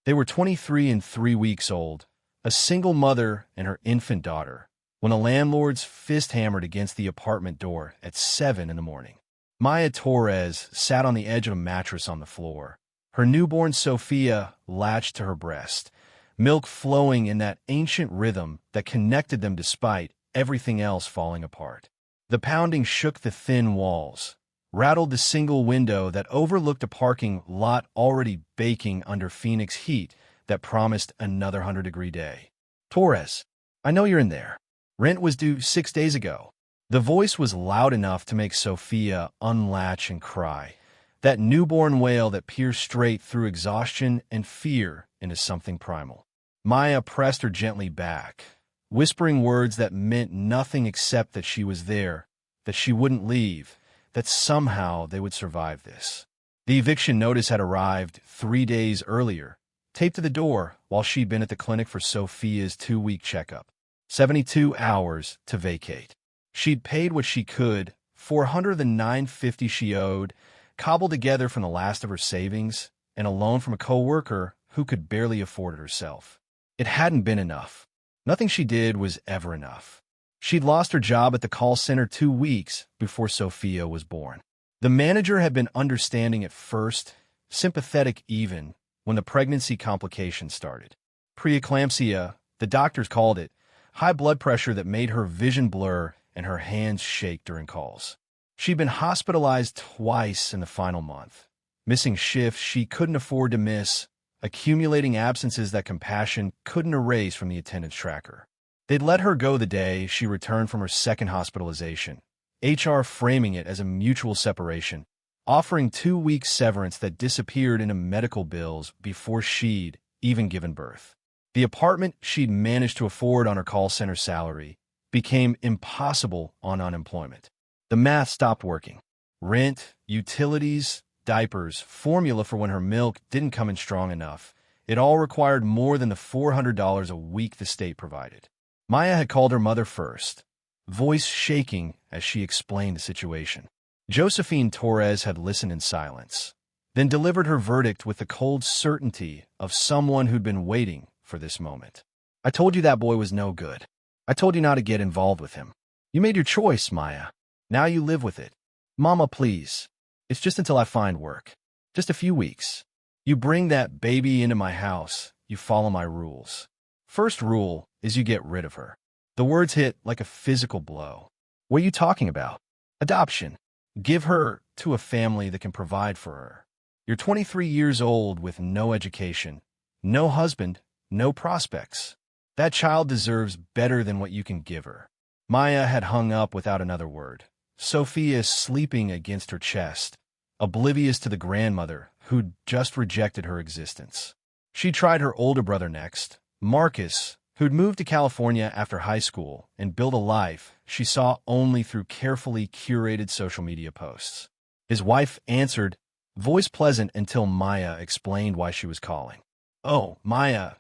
They were 23 and 3 weeks old, a single mother and her infant daughter, when a landlord's fist hammered against the apartment door at 7 in the morning. Maya Torres sat on the edge of a mattress on the floor, her newborn Sophia latched to her breast, milk flowing in that ancient rhythm that connected them despite everything else falling apart. The pounding shook the thin walls, rattled the single window that overlooked a parking lot already baking under Phoenix heat that promised another 100-degree day. "Torres, I know you're in there. Rent was due 6 days ago." The voice was loud enough to make Sophia unlatch and cry, that newborn wail that pierced straight through exhaustion and fear into something primal. Maya pressed her gently back, whispering words that meant nothing except that she was there, that she wouldn't leave, that somehow they would survive this. The eviction notice had arrived 3 days earlier, taped to the door while she'd been at the clinic for Sophia's 2-week checkup. 72 hours to vacate. She'd paid what she could, $409.50 she owed, cobbled together from the last of her savings, and a loan from a co-worker who could barely afford it herself. It hadn't been enough. Nothing she did was ever enough. She'd lost her job at the call center 2 weeks before Sophia was born. The manager had been understanding at first, sympathetic even, when the pregnancy complications started. Preeclampsia, the doctors called it, high blood pressure that made her vision blur and her hands shake during calls. She'd been hospitalized twice in the final month, missing shifts she couldn't afford to miss, accumulating absences that compassion couldn't erase from the attendance tracker. They'd let her go the day she returned from her second hospitalization, HR framing it as a mutual separation, offering 2 weeks severance that disappeared into medical bills before she'd even given birth. The apartment she'd managed to afford on her call center salary became impossible on unemployment. The math stopped working. Rent, utilities, diapers, formula for when her milk didn't come in strong enough. It all required more than the $400 a week the state provided. Maya had called her mother first, voice shaking as she explained the situation. Josephine Torres had listened in silence, then delivered her verdict with the cold certainty of someone who'd been waiting for this moment. "I told you that boy was no good. I told you not to get involved with him. You made your choice, Maya. Now you live with it. Mama, please. It's just until I find work. Just a few weeks. You bring that baby into my house, you follow my rules. First rule is you get rid of her." The words hit like a physical blow. "What are you talking about?" "Adoption. Give her to a family that can provide for her. You're 23 years old with no education, no husband, no prospects. That child deserves better than what you can give her." Maya had hung up without another word, Sophia sleeping against her chest, oblivious to the grandmother who'd just rejected her existence. She tried her older brother next, Marcus, who'd moved to California after high school and built a life she saw only through carefully curated social media posts. His wife answered, voice pleasant until Maya explained why she was calling. "Oh, Maya,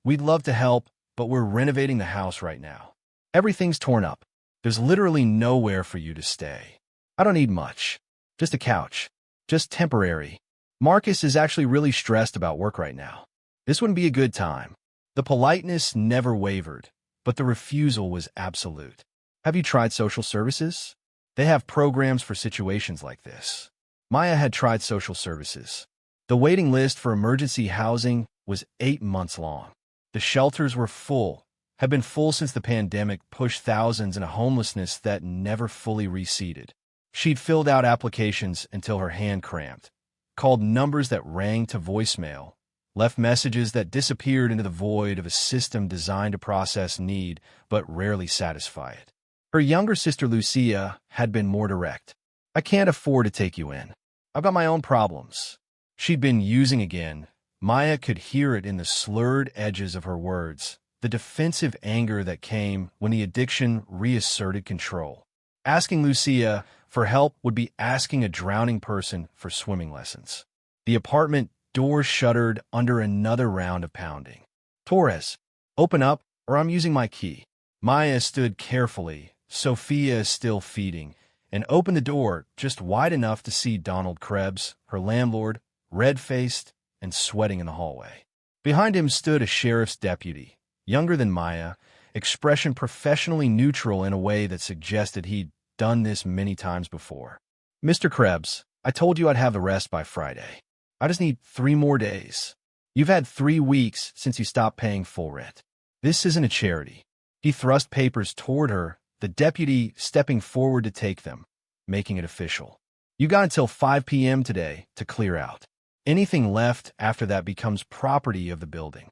we'd love to help, but we're renovating the house right now. Everything's torn up. There's literally nowhere for you to stay. I don't need much. Just a couch. Just temporary. Marcus is actually really stressed about work right now. This wouldn't be a good time." The politeness never wavered, but the refusal was absolute. "Have you tried social services? They have programs for situations like this." Maya had tried social services. The waiting list for emergency housing was 8 months long. The shelters were full, had been full since the pandemic pushed thousands into homelessness that never fully reseated. She'd filled out applications until her hand cramped, called numbers that rang to voicemail, left messages that disappeared into the void of a system designed to process need but rarely satisfy it. Her younger sister Lucia had been more direct. "I can't afford to take you in. I've got my own problems." She'd been using again. Maya could hear it in the slurred edges of her words, the defensive anger that came when the addiction reasserted control. Asking Lucia for help would be asking a drowning person for swimming lessons. The apartment door shuttered under another round of pounding. "Torres, open up, or I'm using my key." Maya stood carefully, Sophia still feeding, and opened the door just wide enough to see Donald Krebs, her landlord, red-faced and sweating in the hallway. Behind him stood a sheriff's deputy, younger than Maya, expression professionally neutral in a way that suggested he'd done this many times before. "Mr. Krebs, I told you I'd have the rest by Friday. I just need 3 more days. You've had 3 weeks since you stopped paying full rent. This isn't a charity." He thrust papers toward her, the deputy stepping forward to take them, making it official. "You got until 5 p.m. today to clear out. Anything left after that becomes property of the building."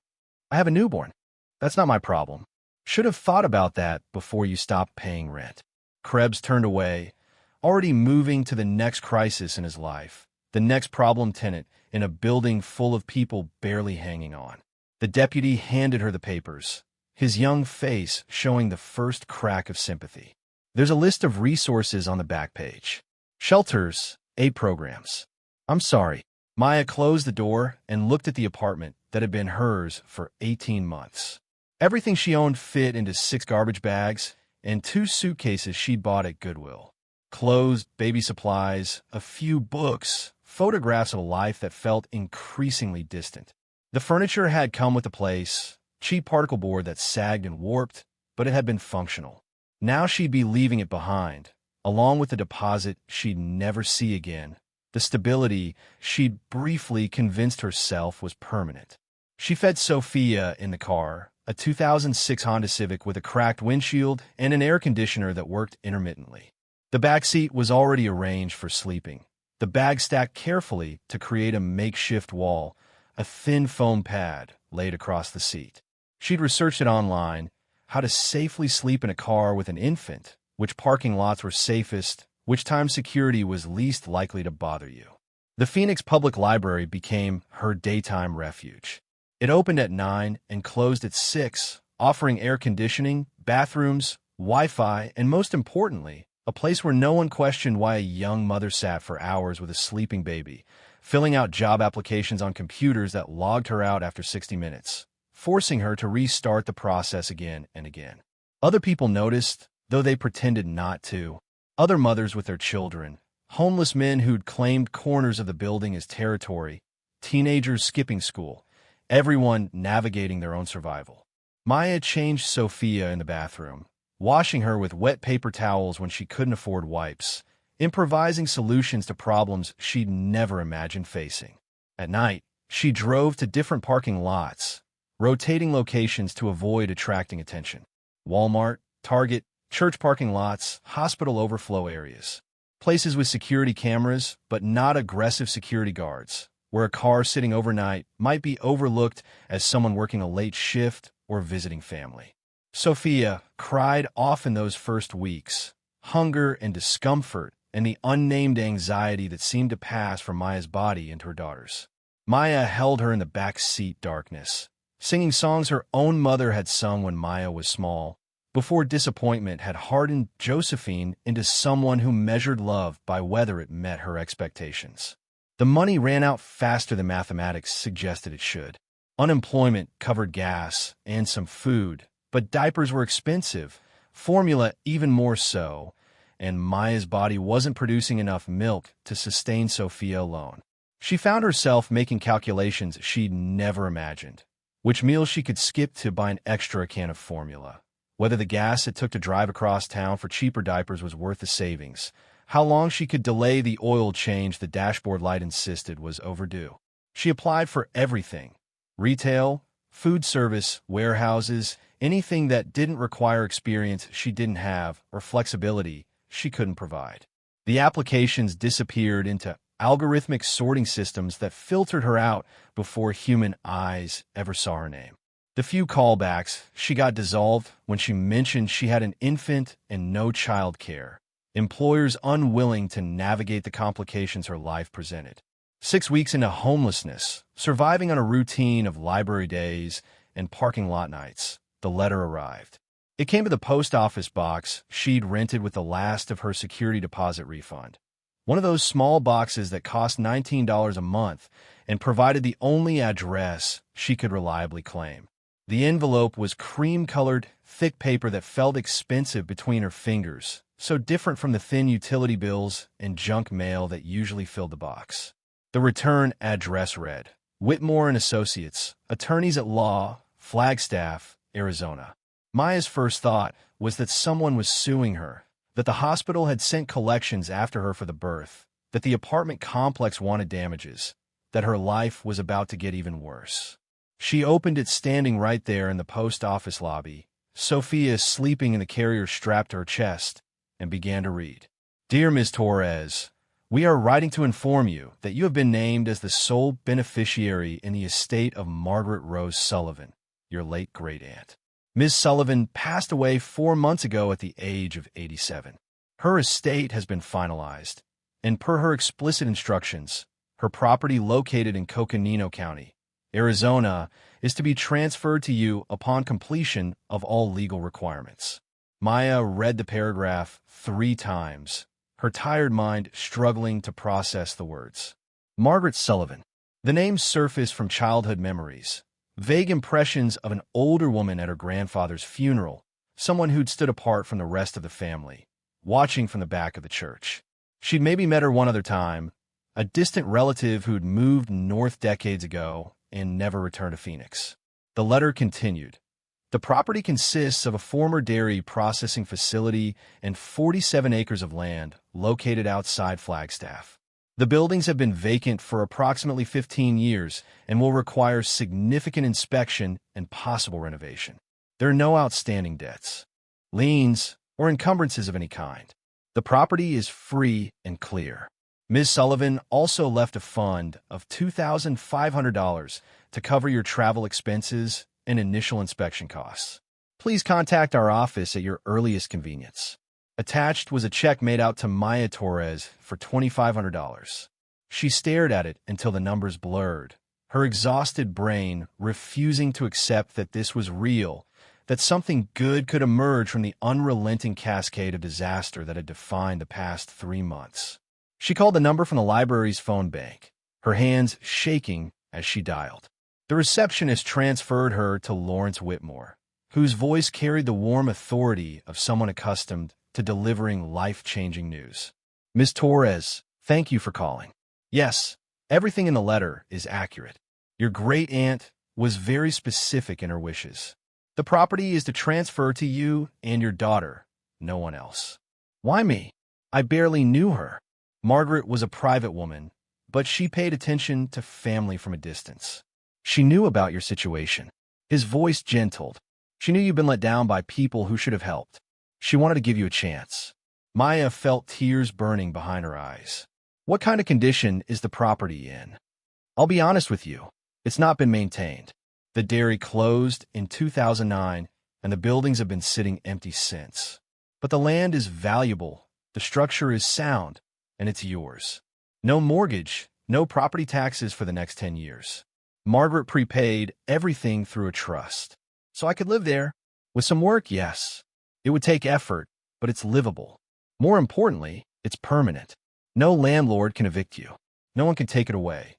"I have a newborn. That's not my problem. Should have thought about that before you stopped paying rent." Krebs turned away, already moving to the next crisis in his life, the next problem tenant in a building full of people barely hanging on. The deputy handed her the papers, his young face showing the first crack of sympathy. "There's a list of resources on the back page. Shelters, aid programs." "I'm sorry." Maya closed the door and looked at the apartment that had been hers for 18 months. Everything she owned fit into 6 garbage bags and 2 suitcases she'd bought at Goodwill. Clothes, baby supplies, a few books, photographs of a life that felt increasingly distant. The furniture had come with the place, cheap particle board that sagged and warped, but it had been functional. Now she'd be leaving it behind, along with the deposit she'd never see again, the stability she'd briefly convinced herself was permanent. She fed Sophia in the car, a 2006 Honda Civic with a cracked windshield and an air conditioner that worked intermittently. The back seat was already arranged for sleeping, the bag stacked carefully to create a makeshift wall, a thin foam pad laid across the seat. She'd researched it online, how to safely sleep in a car with an infant, which parking lots were safest, which time security was least likely to bother you. The Phoenix Public Library became her daytime refuge. It opened at 9 and closed at 6, offering air conditioning, bathrooms, Wi-Fi, and most importantly, a place where no one questioned why a young mother sat for hours with a sleeping baby, filling out job applications on computers that logged her out after 60 minutes, forcing her to restart the process again and again. Other people noticed, though they pretended not to. Other mothers with their children, homeless men who'd claimed corners of the building as territory, teenagers skipping school, everyone navigating their own survival. Maya changed Sophia in the bathroom, washing her with wet paper towels when she couldn't afford wipes, improvising solutions to problems she'd never imagined facing. At night, she drove to different parking lots, rotating locations to avoid attracting attention. Walmart, Target, church parking lots, hospital overflow areas. Places with security cameras, but not aggressive security guards, where a car sitting overnight might be overlooked as someone working a late shift or visiting family. Sophia cried often those first weeks, hunger and discomfort and the unnamed anxiety that seemed to pass from Maya's body into her daughter's. Maya held her in the back seat darkness, singing songs her own mother had sung when Maya was small, before disappointment had hardened Josephine into someone who measured love by whether it met her expectations. The money ran out faster than mathematics suggested it should. Unemployment covered gas and some food, but diapers were expensive, formula even more so, and Maya's body wasn't producing enough milk to sustain Sophia alone. She found herself making calculations she'd never imagined. Which meals she could skip to buy an extra can of formula. Whether the gas it took to drive across town for cheaper diapers was worth the savings. How long she could delay the oil change the dashboard light insisted was overdue. She applied for everything. Retail, food service, warehouses, anything that didn't require experience she didn't have or flexibility she couldn't provide. The applications disappeared into algorithmic sorting systems that filtered her out before human eyes ever saw her name. The few callbacks she got dissolved when she mentioned she had an infant and no child care, employers unwilling to navigate the complications her life presented. 6 weeks into homelessness, surviving on a routine of library days and parking lot nights, the letter arrived. It came to the post office box she'd rented with the last of her security deposit refund. One of those small boxes that cost $19 a month and provided the only address she could reliably claim. The envelope was cream-colored, thick paper that felt expensive between her fingers, so different from the thin utility bills and junk mail that usually filled the box. The return address read, Whitmore and Associates, attorneys at law, Flagstaff, Arizona. Maya's first thought was that someone was suing her, that the hospital had sent collections after her for the birth, that the apartment complex wanted damages, that her life was about to get even worse. She opened it standing right there in the post office lobby, Sophia sleeping in the carrier strapped to her chest, and began to read. Dear Ms. Torres, we are writing to inform you that you have been named as the sole beneficiary in the estate of Margaret Rose Sullivan, your late great-aunt. Ms. Sullivan passed away 4 months ago at the age of 87. Her estate has been finalized, and per her explicit instructions, her property located in Coconino County, Arizona, is to be transferred to you upon completion of all legal requirements. Maya read the paragraph 3 times, her tired mind struggling to process the words. Margaret Sullivan. The name surfaced from childhood memories, vague impressions of an older woman at her grandfather's funeral, someone who'd stood apart from the rest of the family, watching from the back of the church. She'd maybe met her one other time, a distant relative who'd moved north decades ago and never returned to Phoenix. The letter continued. The property consists of a former dairy processing facility and 47 acres of land located outside Flagstaff. The buildings have been vacant for approximately 15 years and will require significant inspection and possible renovation. There are no outstanding debts, liens, or encumbrances of any kind. The property is free and clear. Ms. Sullivan also left a fund of $2,500 to cover your travel expenses and initial inspection costs. Please contact our office at your earliest convenience. Attached was a check made out to Maya Torres for $2,500. She stared at it until the numbers blurred, her exhausted brain refusing to accept that this was real, that something good could emerge from the unrelenting cascade of disaster that had defined the past 3 months. She called the number from the library's phone bank, her hands shaking as she dialed. The receptionist transferred her to Lawrence Whitmore, whose voice carried the warm authority of someone accustomed to delivering life-changing news. Ms. Torres, thank you for calling. Yes, everything in the letter is accurate. Your great-aunt was very specific in her wishes. The property is to transfer to you and your daughter, no one else. Why me? I barely knew her. Margaret was a private woman, but she paid attention to family from a distance. She knew about your situation. His voice gentled. She knew you'd been let down by people who should have helped. She wanted to give you a chance. Maya felt tears burning behind her eyes. What kind of condition is the property in? I'll be honest with you. It's not been maintained. The dairy closed in 2009, and the buildings have been sitting empty since. But the land is valuable, the structure is sound, and it's yours. No mortgage, no property taxes for the next 10 years. Margaret prepaid everything through a trust. So I could live there. With some work, yes. It would take effort, but it's livable. More importantly, it's permanent. No landlord can evict you. No one can take it away.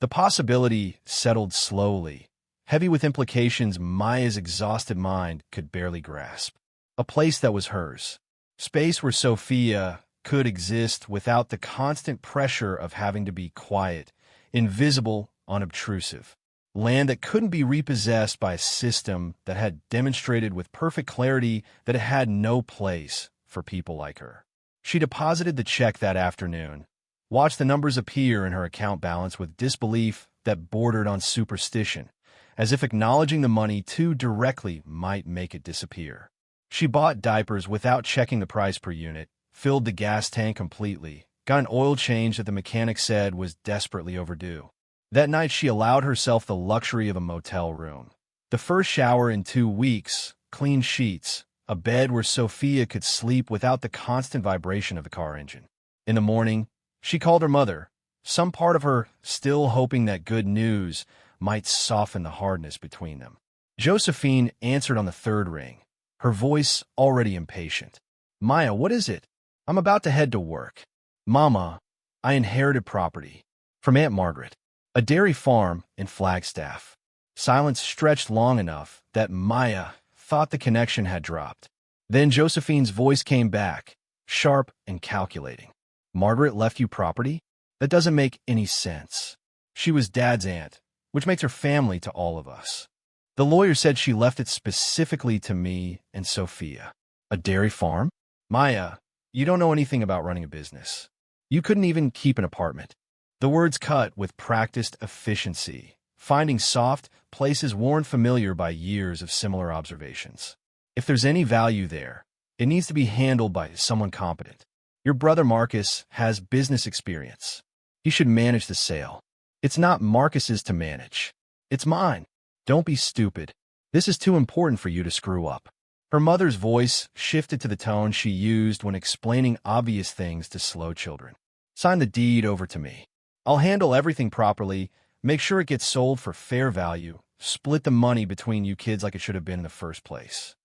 The possibility settled slowly, heavy with implications Maya's exhausted mind could barely grasp. A place that was hers. Space where Sophia could exist without the constant pressure of having to be quiet, invisible, unobtrusive. Land that couldn't be repossessed by a system that had demonstrated with perfect clarity that it had no place for people like her. She deposited the check that afternoon, watched the numbers appear in her account balance with disbelief that bordered on superstition, as if acknowledging the money too directly might make it disappear. She bought diapers without checking the price per unit, filled the gas tank completely, got an oil change that the mechanic said was desperately overdue. That night she allowed herself the luxury of a motel room. The first shower in 2 weeks, clean sheets, a bed where Sophia could sleep without the constant vibration of the car engine. In the morning, she called her mother, some part of her still hoping that good news might soften the hardness between them. Josephine answered on the 3rd ring, her voice already impatient. Maya, what is it? I'm about to head to work. Mama, I inherited property from Aunt Margaret. A dairy farm in Flagstaff. Silence stretched long enough that Maya thought the connection had dropped. Then Josephine's voice came back, sharp and calculating. Margaret left you property? That doesn't make any sense. She was Dad's aunt, which makes her family to all of us. The lawyer said she left it specifically to me and Sophia. A dairy farm? Maya, you don't know anything about running a business. You couldn't even keep an apartment. The words cut with practiced efficiency, finding soft places worn familiar by years of similar observations. If there's any value there, it needs to be handled by someone competent. Your brother Marcus has business experience. He should manage the sale. It's not Marcus's to manage. It's mine. Don't be stupid. This is too important for you to screw up. Her mother's voice shifted to the tone she used when explaining obvious things to slow children. Sign the deed over to me. I'll handle everything properly, make sure it gets sold for fair value, split the money between you kids like it should have been in the first place.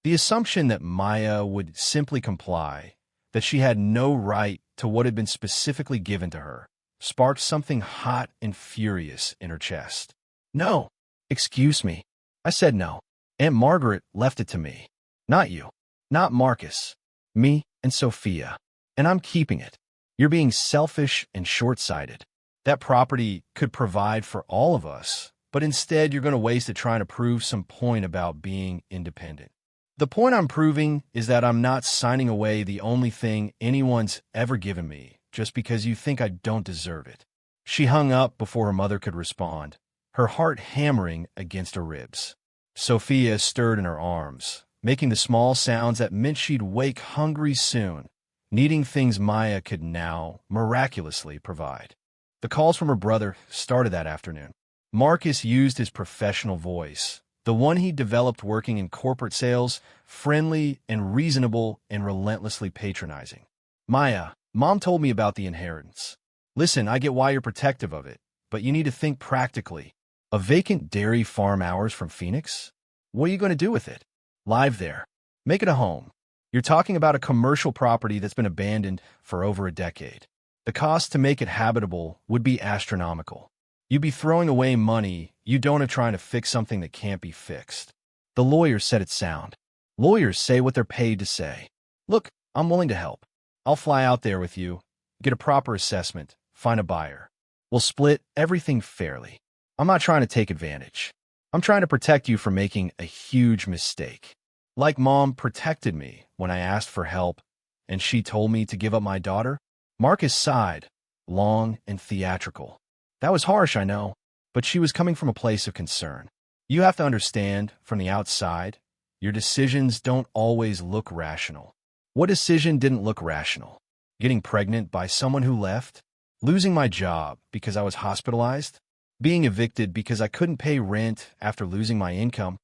The assumption that Maya would simply comply, that she had no right to what had been specifically given to her, sparked something hot and furious in her chest. No. Excuse me. I said no. Aunt Margaret left it to me. Not you. Not Marcus. Me and Sophia. And I'm keeping it. You're being selfish and short-sighted. That property could provide for all of us, but instead you're going to waste it trying to prove some point about being independent. The point I'm proving is that I'm not signing away the only thing anyone's ever given me just because you think I don't deserve it. She hung up before her mother could respond, her heart hammering against her ribs. Sophia stirred in her arms, making the small sounds that meant she'd wake hungry soon, needing things Maya could now miraculously provide. The calls from her brother started that afternoon. Marcus used his professional voice, the one he developed working in corporate sales, friendly and reasonable and relentlessly patronizing. Maya, Mom told me about the inheritance. Listen, I get why you're protective of it, but you need to think practically. A vacant dairy farm hours from Phoenix? What are you going to do with it? Live there. Make it a home. You're talking about a commercial property that's been abandoned for over a decade. The cost to make it habitable would be astronomical. You'd be throwing away money you don't have trying to fix something that can't be fixed. The lawyer said it sound. Lawyers say what they're paid to say. Look, I'm willing to help. I'll fly out there with you, get a proper assessment, find a buyer. We'll split everything fairly. I'm not trying to take advantage. I'm trying to protect you from making a huge mistake. Like Mom protected me when I asked for help, and she told me to give up my daughter. Marcus sighed, long and theatrical. That was harsh, I know, but she was coming from a place of concern. You have to understand, from the outside, your decisions don't always look rational. What decision didn't look rational? Getting pregnant by someone who left? Losing my job because I was hospitalized? Being evicted because I couldn't pay rent after losing my income?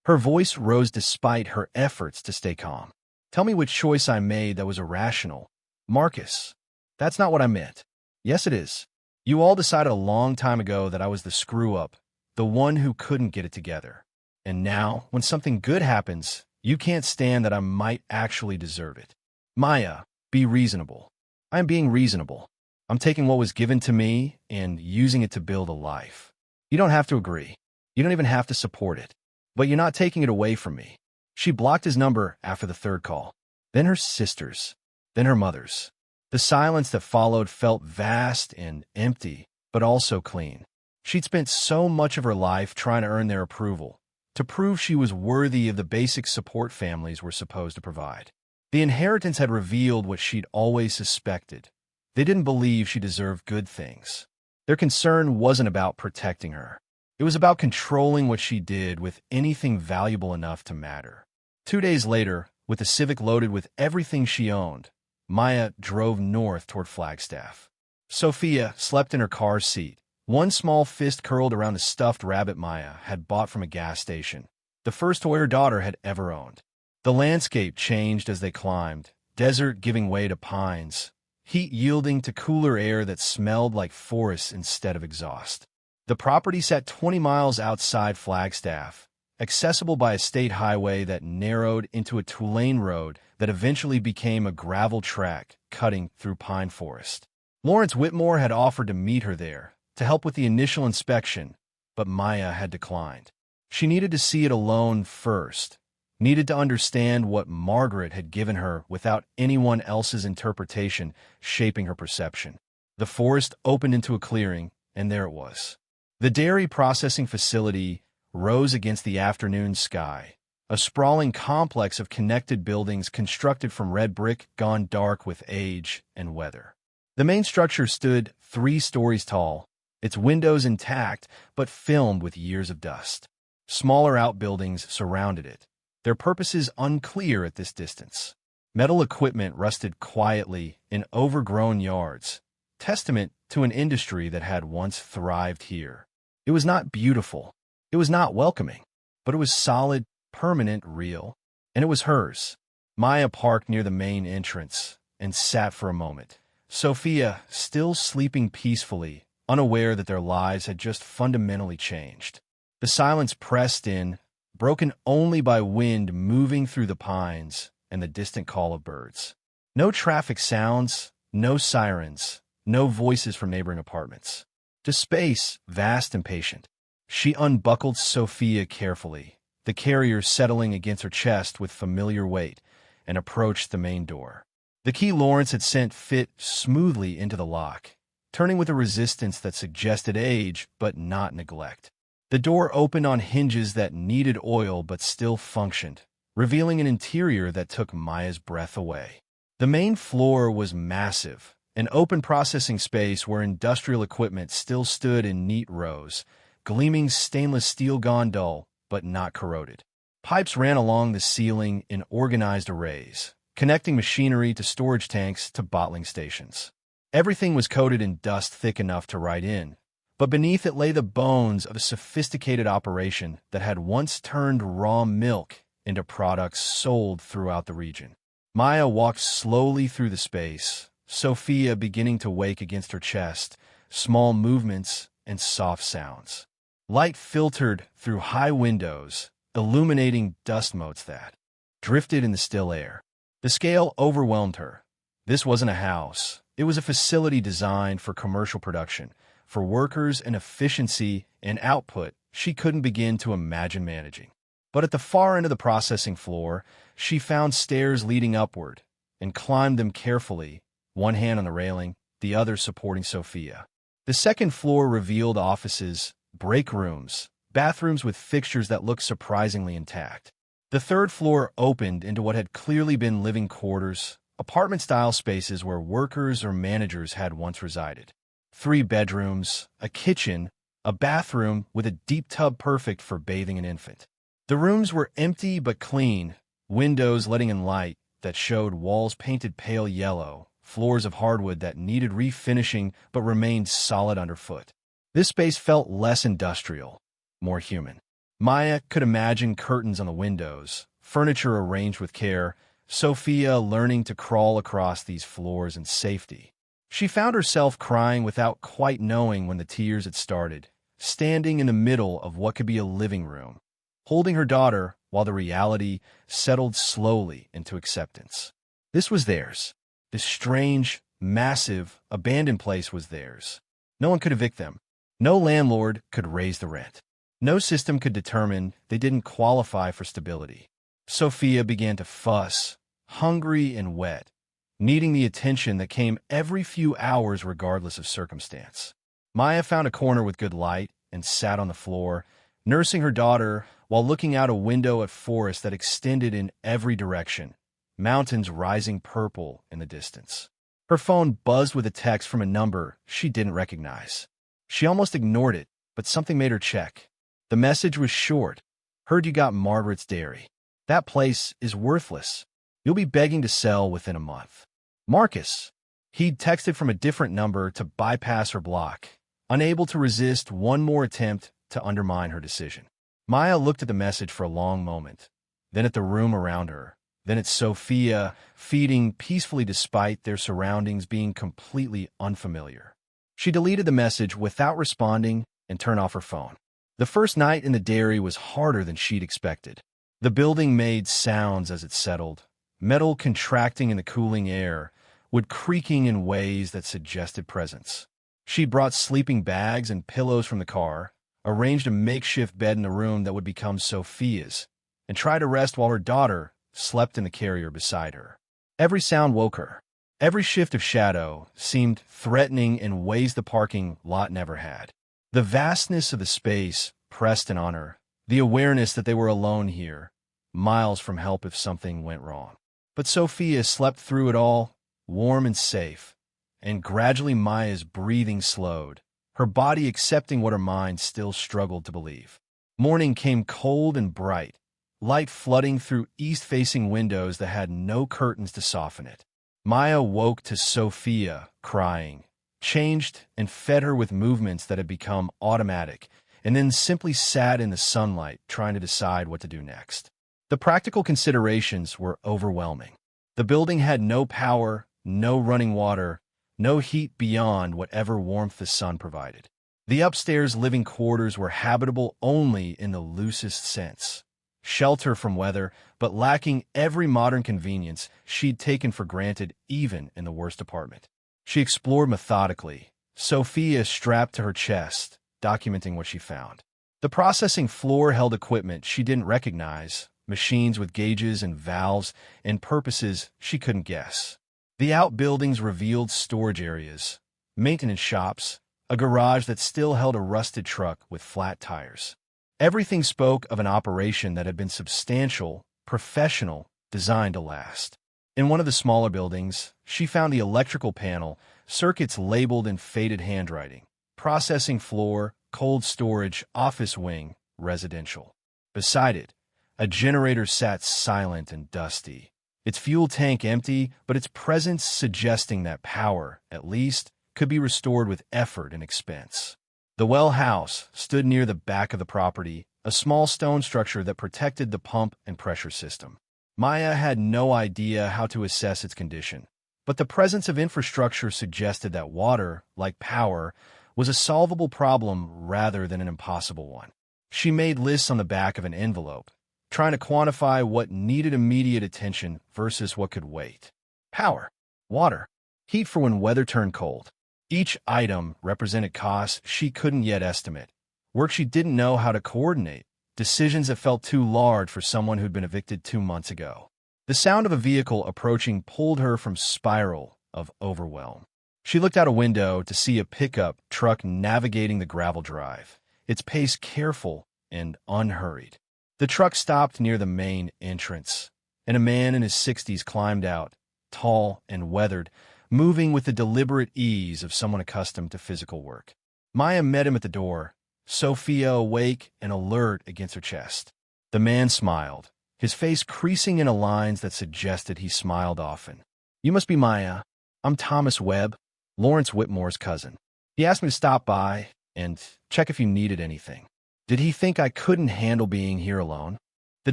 Her voice rose despite her efforts to stay calm. Tell me which choice I made that was irrational. Marcus, that's not what I meant. Yes, it is. You all decided a long time ago that I was the screw-up, the one who couldn't get it together. And now, when something good happens, you can't stand that I might actually deserve it. Maya, be reasonable. I am being reasonable. I'm taking what was given to me and using it to build a life. You don't have to agree. You don't even have to support it. But you're not taking it away from me. She blocked his number after the third call. Then her sister's. Then her mother's. The silence that followed felt vast and empty, but also clean. She'd spent so much of her life trying to earn their approval, to prove she was worthy of the basic support families were supposed to provide. The inheritance had revealed what she'd always suspected. They didn't believe she deserved good things. Their concern wasn't about protecting her. It was about controlling what she did with anything valuable enough to matter. 2 days later, with the Civic loaded with everything she owned, Maya drove north toward Flagstaff. Sophia slept in her car seat, one small fist curled around the stuffed rabbit Maya had bought from a gas station, the first toy her daughter had ever owned. The landscape changed as they climbed, desert giving way to pines, heat yielding to cooler air that smelled like forests instead of exhaust. The property sat 20 miles outside Flagstaff, accessible by a state highway that narrowed into a two-lane road that eventually became a gravel track cutting through pine forest. Lawrence Whitmore had offered to meet her there, to help with the initial inspection, but Maya had declined. She needed to see it alone first, needed to understand what Margaret had given her without anyone else's interpretation shaping her perception. The forest opened into a clearing, and there it was. The dairy processing facility rose against the afternoon sky, a sprawling complex of connected buildings constructed from red brick gone dark with age and weather. The main structure stood 3 stories tall, its windows intact but filmed with years of dust. Smaller outbuildings surrounded it, their purposes unclear at this distance. Metal equipment rusted quietly in overgrown yards, testament to an industry that had once thrived here. It was not beautiful, it was not welcoming, but it was solid, permanent, real, and it was hers. Maya parked near the main entrance and sat for a moment. Sophia, still sleeping peacefully, unaware that their lives had just fundamentally changed. The silence pressed in, broken only by wind moving through the pines and the distant call of birds. No traffic sounds, no sirens, no voices from neighboring apartments. Just space, vast and patient. She unbuckled Sophia carefully, the carrier settling against her chest with familiar weight, and approached the main door. The key Lawrence had sent fit smoothly into the lock, turning with a resistance that suggested age but not neglect. The door opened on hinges that needed oil but still functioned, revealing an interior that took Maya's breath away. The main floor was massive, an open processing space where industrial equipment still stood in neat rows, gleaming stainless steel gone dull but not corroded. Pipes ran along the ceiling in organized arrays, connecting machinery to storage tanks to bottling stations. Everything was coated in dust thick enough to write in, but beneath it lay the bones of a sophisticated operation that had once turned raw milk into products sold throughout the region. Maya walked slowly through the space, Sophia beginning to wake against her chest, small movements and soft sounds. Light filtered through high windows, illuminating dust motes that drifted in the still air. The scale overwhelmed her. This wasn't a house. It was a facility designed for commercial production, for workers and efficiency and output she couldn't begin to imagine managing. But at the far end of the processing floor, she found stairs leading upward and climbed them carefully, one hand on the railing, the other supporting Sophia. The second floor revealed offices, break rooms, bathrooms with fixtures that looked surprisingly intact. The third floor opened into what had clearly been living quarters, apartment-style spaces where workers or managers had once resided. 3 bedrooms, a kitchen, a bathroom with a deep tub perfect for bathing an infant. The rooms were empty but clean, windows letting in light that showed walls painted pale yellow, floors of hardwood that needed refinishing but remained solid underfoot. This space felt less industrial, more human. Maya could imagine curtains on the windows, furniture arranged with care, Sophia learning to crawl across these floors in safety. She found herself crying without quite knowing when the tears had started, standing in the middle of what could be a living room, holding her daughter while the reality settled slowly into acceptance. This was theirs. This strange, massive, abandoned place was theirs. No one could evict them. No landlord could raise the rent. No system could determine they didn't qualify for stability. Sophia began to fuss, hungry and wet, needing the attention that came every few hours regardless of circumstance. Maya found a corner with good light and sat on the floor, nursing her daughter while looking out a window at forest that extended in every direction, mountains rising purple in the distance. Her phone buzzed with a text from a number she didn't recognize. She almost ignored it, but something made her check. The message was short. Heard you got Margaret's dairy. That place is worthless. You'll be begging to sell within a month. Marcus. He'd texted from a different number to bypass her block, unable to resist one more attempt to undermine her decision. Maya looked at the message for a long moment, then at the room around her, then at Sophia feeding peacefully despite their surroundings being completely unfamiliar. She deleted the message without responding and turned off her phone. The first night in the dairy was harder than she'd expected. The building made sounds as it settled, metal contracting in the cooling air, wood creaking in ways that suggested presence. She'd brought sleeping bags and pillows from the car, arranged a makeshift bed in the room that would become Sophia's, and tried to rest while her daughter slept in the carrier beside her. Every sound woke her. Every shift of shadow seemed threatening in ways the parking lot never had. The vastness of the space pressed in on her, the awareness that they were alone here, miles from help if something went wrong. But Sophia slept through it all, warm and safe, and gradually Maya's breathing slowed, her body accepting what her mind still struggled to believe. Morning came cold and bright, light flooding through east-facing windows that had no curtains to soften it. Maya woke to Sophia crying, changed and fed her with movements that had become automatic, and then simply sat in the sunlight trying to decide what to do next. The practical considerations were overwhelming. The building had no power, no running water, no heat beyond whatever warmth the sun provided. The upstairs living quarters were habitable only in the loosest sense. Shelter from weather, but lacking every modern convenience she'd taken for granted even in the worst apartment. She explored methodically, Sophia strapped to her chest, documenting what she found. The processing floor held equipment she didn't recognize, machines with gauges and valves and purposes she couldn't guess. The outbuildings revealed storage areas, maintenance shops, a garage that still held a rusted truck with flat tires. Everything spoke of an operation that had been substantial, professional, designed to last. In one of the smaller buildings, she found the electrical panel, circuits labeled in faded handwriting, processing floor, cold storage, office wing, residential. Beside it, a generator sat silent and dusty, its fuel tank empty, but its presence suggesting that power, at least, could be restored with effort and expense. The well house stood near the back of the property, a small stone structure that protected the pump and pressure system. Maya had no idea how to assess its condition, but the presence of infrastructure suggested that water, like power, was a solvable problem rather than an impossible one. She made lists on the back of an envelope, trying to quantify what needed immediate attention versus what could wait. Power, water, heat for when weather turned cold. Each item represented costs she couldn't yet estimate, work she didn't know how to coordinate, decisions that felt too large for someone who'd been evicted 2 months ago. The sound of a vehicle approaching pulled her from spiral of overwhelm. She looked out a window to see a pickup truck navigating the gravel drive, its pace careful and unhurried. The truck stopped near the main entrance, and a man in his 60s climbed out, tall and weathered, moving with the deliberate ease of someone accustomed to physical work. Maya met him at the door, Sophia awake and alert against her chest. The man smiled, his face creasing into lines that suggested he smiled often. "You must be Maya. I'm Thomas Webb, Lawrence Whitmore's cousin. He asked me to stop by and check if you needed anything." Did he think I couldn't handle being here alone? The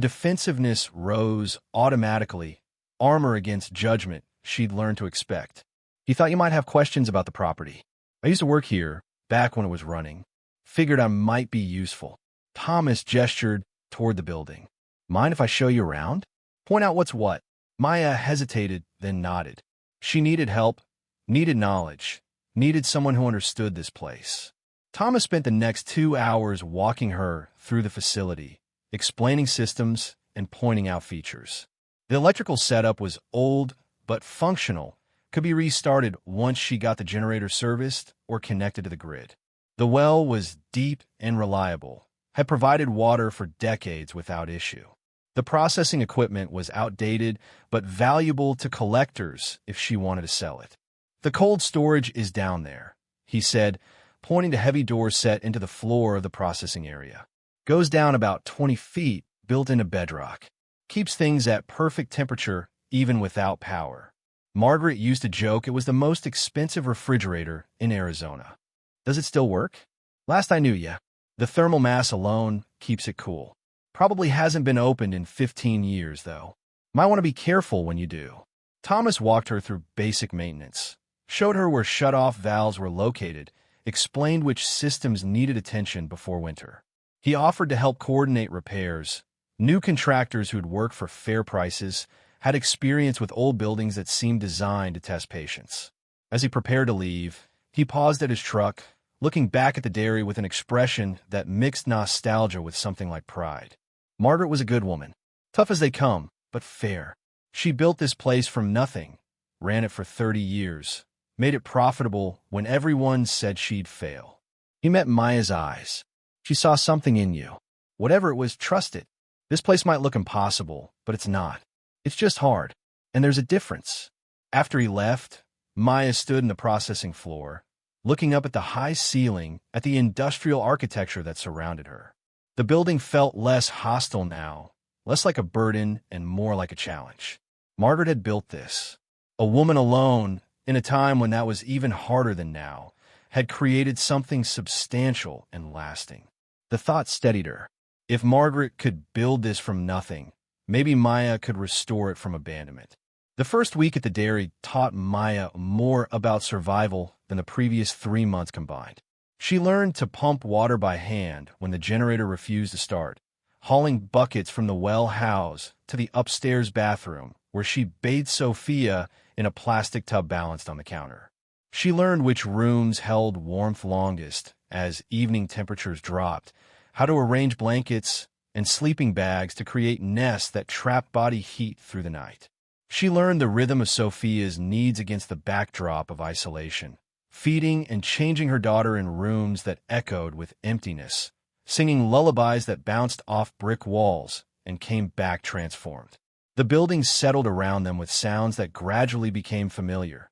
defensiveness rose automatically, armor against judgment she'd learned to expect. "He thought you might have questions about the property. I used to work here, back when it was running. Figured I might be useful." Thomas gestured toward the building. "Mind if I show you around? Point out what's what." Maya hesitated, then nodded. She needed help, needed knowledge, needed someone who understood this place. Thomas spent the next 2 hours walking her through the facility, explaining systems and pointing out features. The electrical setup was old but functional, could be restarted once she got the generator serviced or connected to the grid. The well was deep and reliable, had provided water for decades without issue. The processing equipment was outdated but valuable to collectors if she wanted to sell it. "The cold storage is down there," he said, pointing to heavy doors set into the floor of the processing area. "Goes down about 20 feet, built into bedrock. Keeps things at perfect temperature even without power. Margaret used to joke it was the most expensive refrigerator in Arizona." "Does it still work?" "Last I knew, yeah. The thermal mass alone keeps it cool. Probably hasn't been opened in 15 years, though. Might want to be careful when you do." Thomas walked her through basic maintenance, showed her where shut-off valves were located, explained which systems needed attention before winter. He offered to help coordinate repairs. New contractors who'd work for fair prices had experience with old buildings that seemed designed to test patience. As he prepared to leave, he paused at his truck, looking back at the dairy with an expression that mixed nostalgia with something like pride. Margaret was a good woman, tough as they come, but fair. She built this place from nothing, ran it for 30 years, made it profitable when everyone said she'd fail. He met Maya's eyes. She saw something in you. Whatever it was, trust it. This place might look impossible, but it's not. It's just hard. And there's a difference. After he left, Maya stood in the processing floor, looking up at the high ceiling, at the industrial architecture that surrounded her. The building felt less hostile now, less like a burden and more like a challenge. Margaret had built this. A woman alone, in a time when that was even harder than now, had created something substantial and lasting. The thought steadied her. If Margaret could build this from nothing, maybe Maya could restore it from abandonment. The first week at the dairy taught Maya more about survival than the previous 3 months combined. She learned to pump water by hand when the generator refused to start, hauling buckets from the well house to the upstairs bathroom, where she bathed Sophia in a plastic tub balanced on the counter. She learned which rooms held warmth longest as evening temperatures dropped, how to arrange blankets and sleeping bags to create nests that trapped body heat through the night. She learned the rhythm of Sophia's needs against the backdrop of isolation, feeding and changing her daughter in rooms that echoed with emptiness, singing lullabies that bounced off brick walls and came back transformed. The buildings settled around them with sounds that gradually became familiar.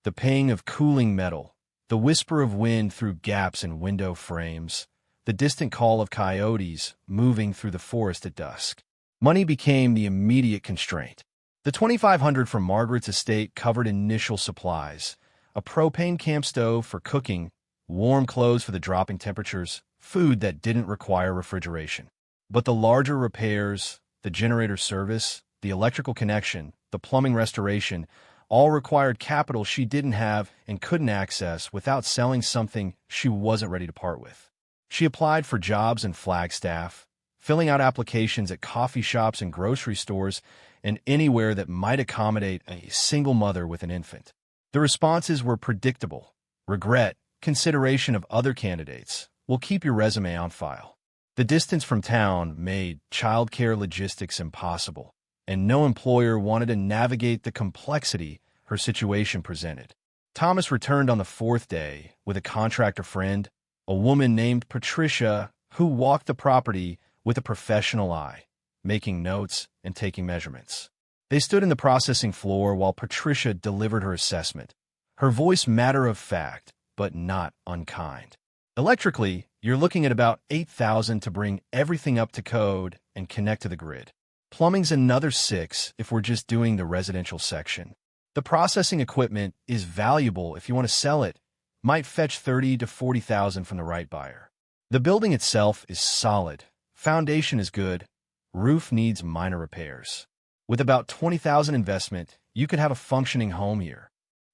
The ping of cooling metal, the whisper of wind through gaps in window frames, the distant call of coyotes moving through the forest at dusk. Money became the immediate constraint. The $2,500 from Margaret's estate covered initial supplies, a propane camp stove for cooking, warm clothes for the dropping temperatures, food that didn't require refrigeration. But the larger repairs, the generator service, the electrical connection, the plumbing restoration, all required capital she didn't have and couldn't access without selling something she wasn't ready to part with. She applied for jobs in Flagstaff, filling out applications at coffee shops and grocery stores and anywhere that might accommodate a single mother with an infant. The responses were predictable. Regret, consideration of other candidates, will keep your resume on file. The distance from town made childcare logistics impossible, and no employer wanted to navigate the complexity her situation presented. Thomas returned on the 4th day with a contractor friend, a woman named Patricia, who walked the property with a professional eye, making notes and taking measurements. They stood in the processing floor while Patricia delivered her assessment, her voice matter-of-fact, but not unkind. Electrically, you're looking at about $8,000 to bring everything up to code and connect to the grid. Plumbing's another $6,000 if we're just doing the residential section. The processing equipment is valuable if you want to sell it, might fetch $30,000 to $40,000 from the right buyer. The building itself is solid, foundation is good, roof needs minor repairs. With about $20,000 investment, you could have a functioning home here.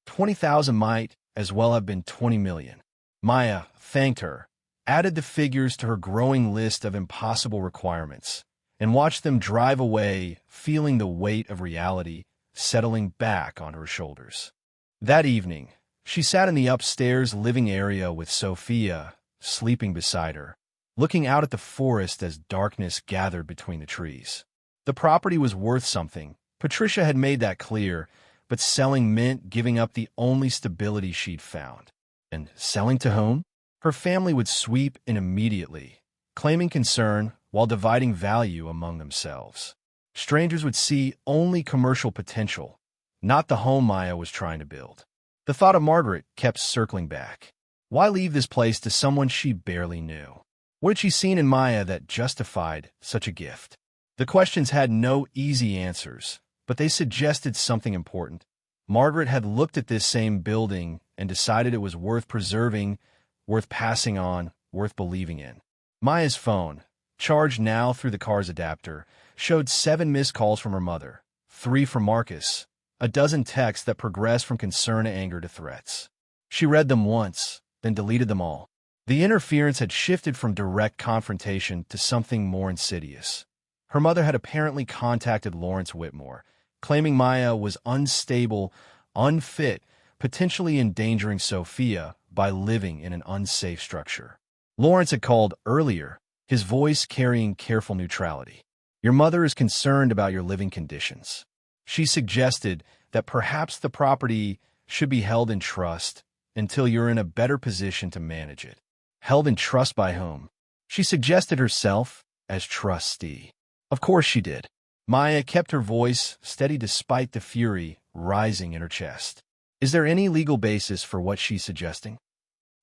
$20,000 might as well have been $20 million. Maya thanked her, added the figures to her growing list of impossible requirements, and watched them drive away, feeling the weight of reality settling back on her shoulders. That evening, she sat in the upstairs living area with Sophia, sleeping beside her, looking out at the forest as darkness gathered between the trees. The property was worth something. Patricia had made that clear, but selling meant giving up the only stability she'd found. And selling to whom? Her family would sweep in immediately, claiming concern while dividing value among themselves. Strangers would see only commercial potential, not the home Maya was trying to build. The thought of Margaret kept circling back. Why leave this place to someone she barely knew? What had she seen in Maya that justified such a gift? The questions had no easy answers, but they suggested something important. Margaret had looked at this same building and decided it was worth preserving, worth passing on, worth believing in. Maya's phone, charged now through the car's adapter, showed 7 missed calls from her mother, 3 from Marcus, a dozen texts that progressed from concern to anger to threats. She read them once, then deleted them all. The interference had shifted from direct confrontation to something more insidious. Her mother had apparently contacted Lawrence Whitmore, claiming Maya was unstable, unfit, potentially endangering Sophia by living in an unsafe structure. Lawrence had called earlier, his voice carrying careful neutrality. Your mother is concerned about your living conditions. She suggested that perhaps the property should be held in trust until you're in a better position to manage it. Held in trust by whom? She suggested herself as trustee. Of course she did. Maya kept her voice steady despite the fury rising in her chest. Is there any legal basis for what she's suggesting?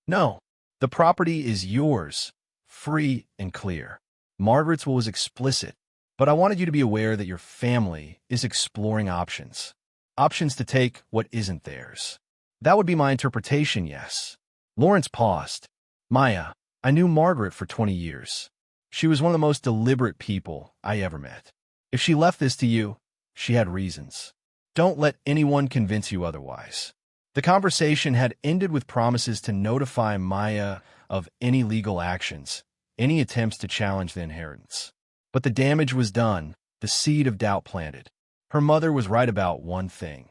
No. The property is yours, free and clear. Margaret's will was explicit, but I wanted you to be aware that your family is exploring options. Options to take what isn't theirs. That would be my interpretation, yes. Lawrence paused. Maya, I knew Margaret for 20 years. She was one of the most deliberate people I ever met. If she left this to you, she had reasons. Don't let anyone convince you otherwise. The conversation had ended with promises to notify Maya of any legal actions, any attempts to challenge the inheritance. But the damage was done, the seed of doubt planted. Her mother was right about one thing.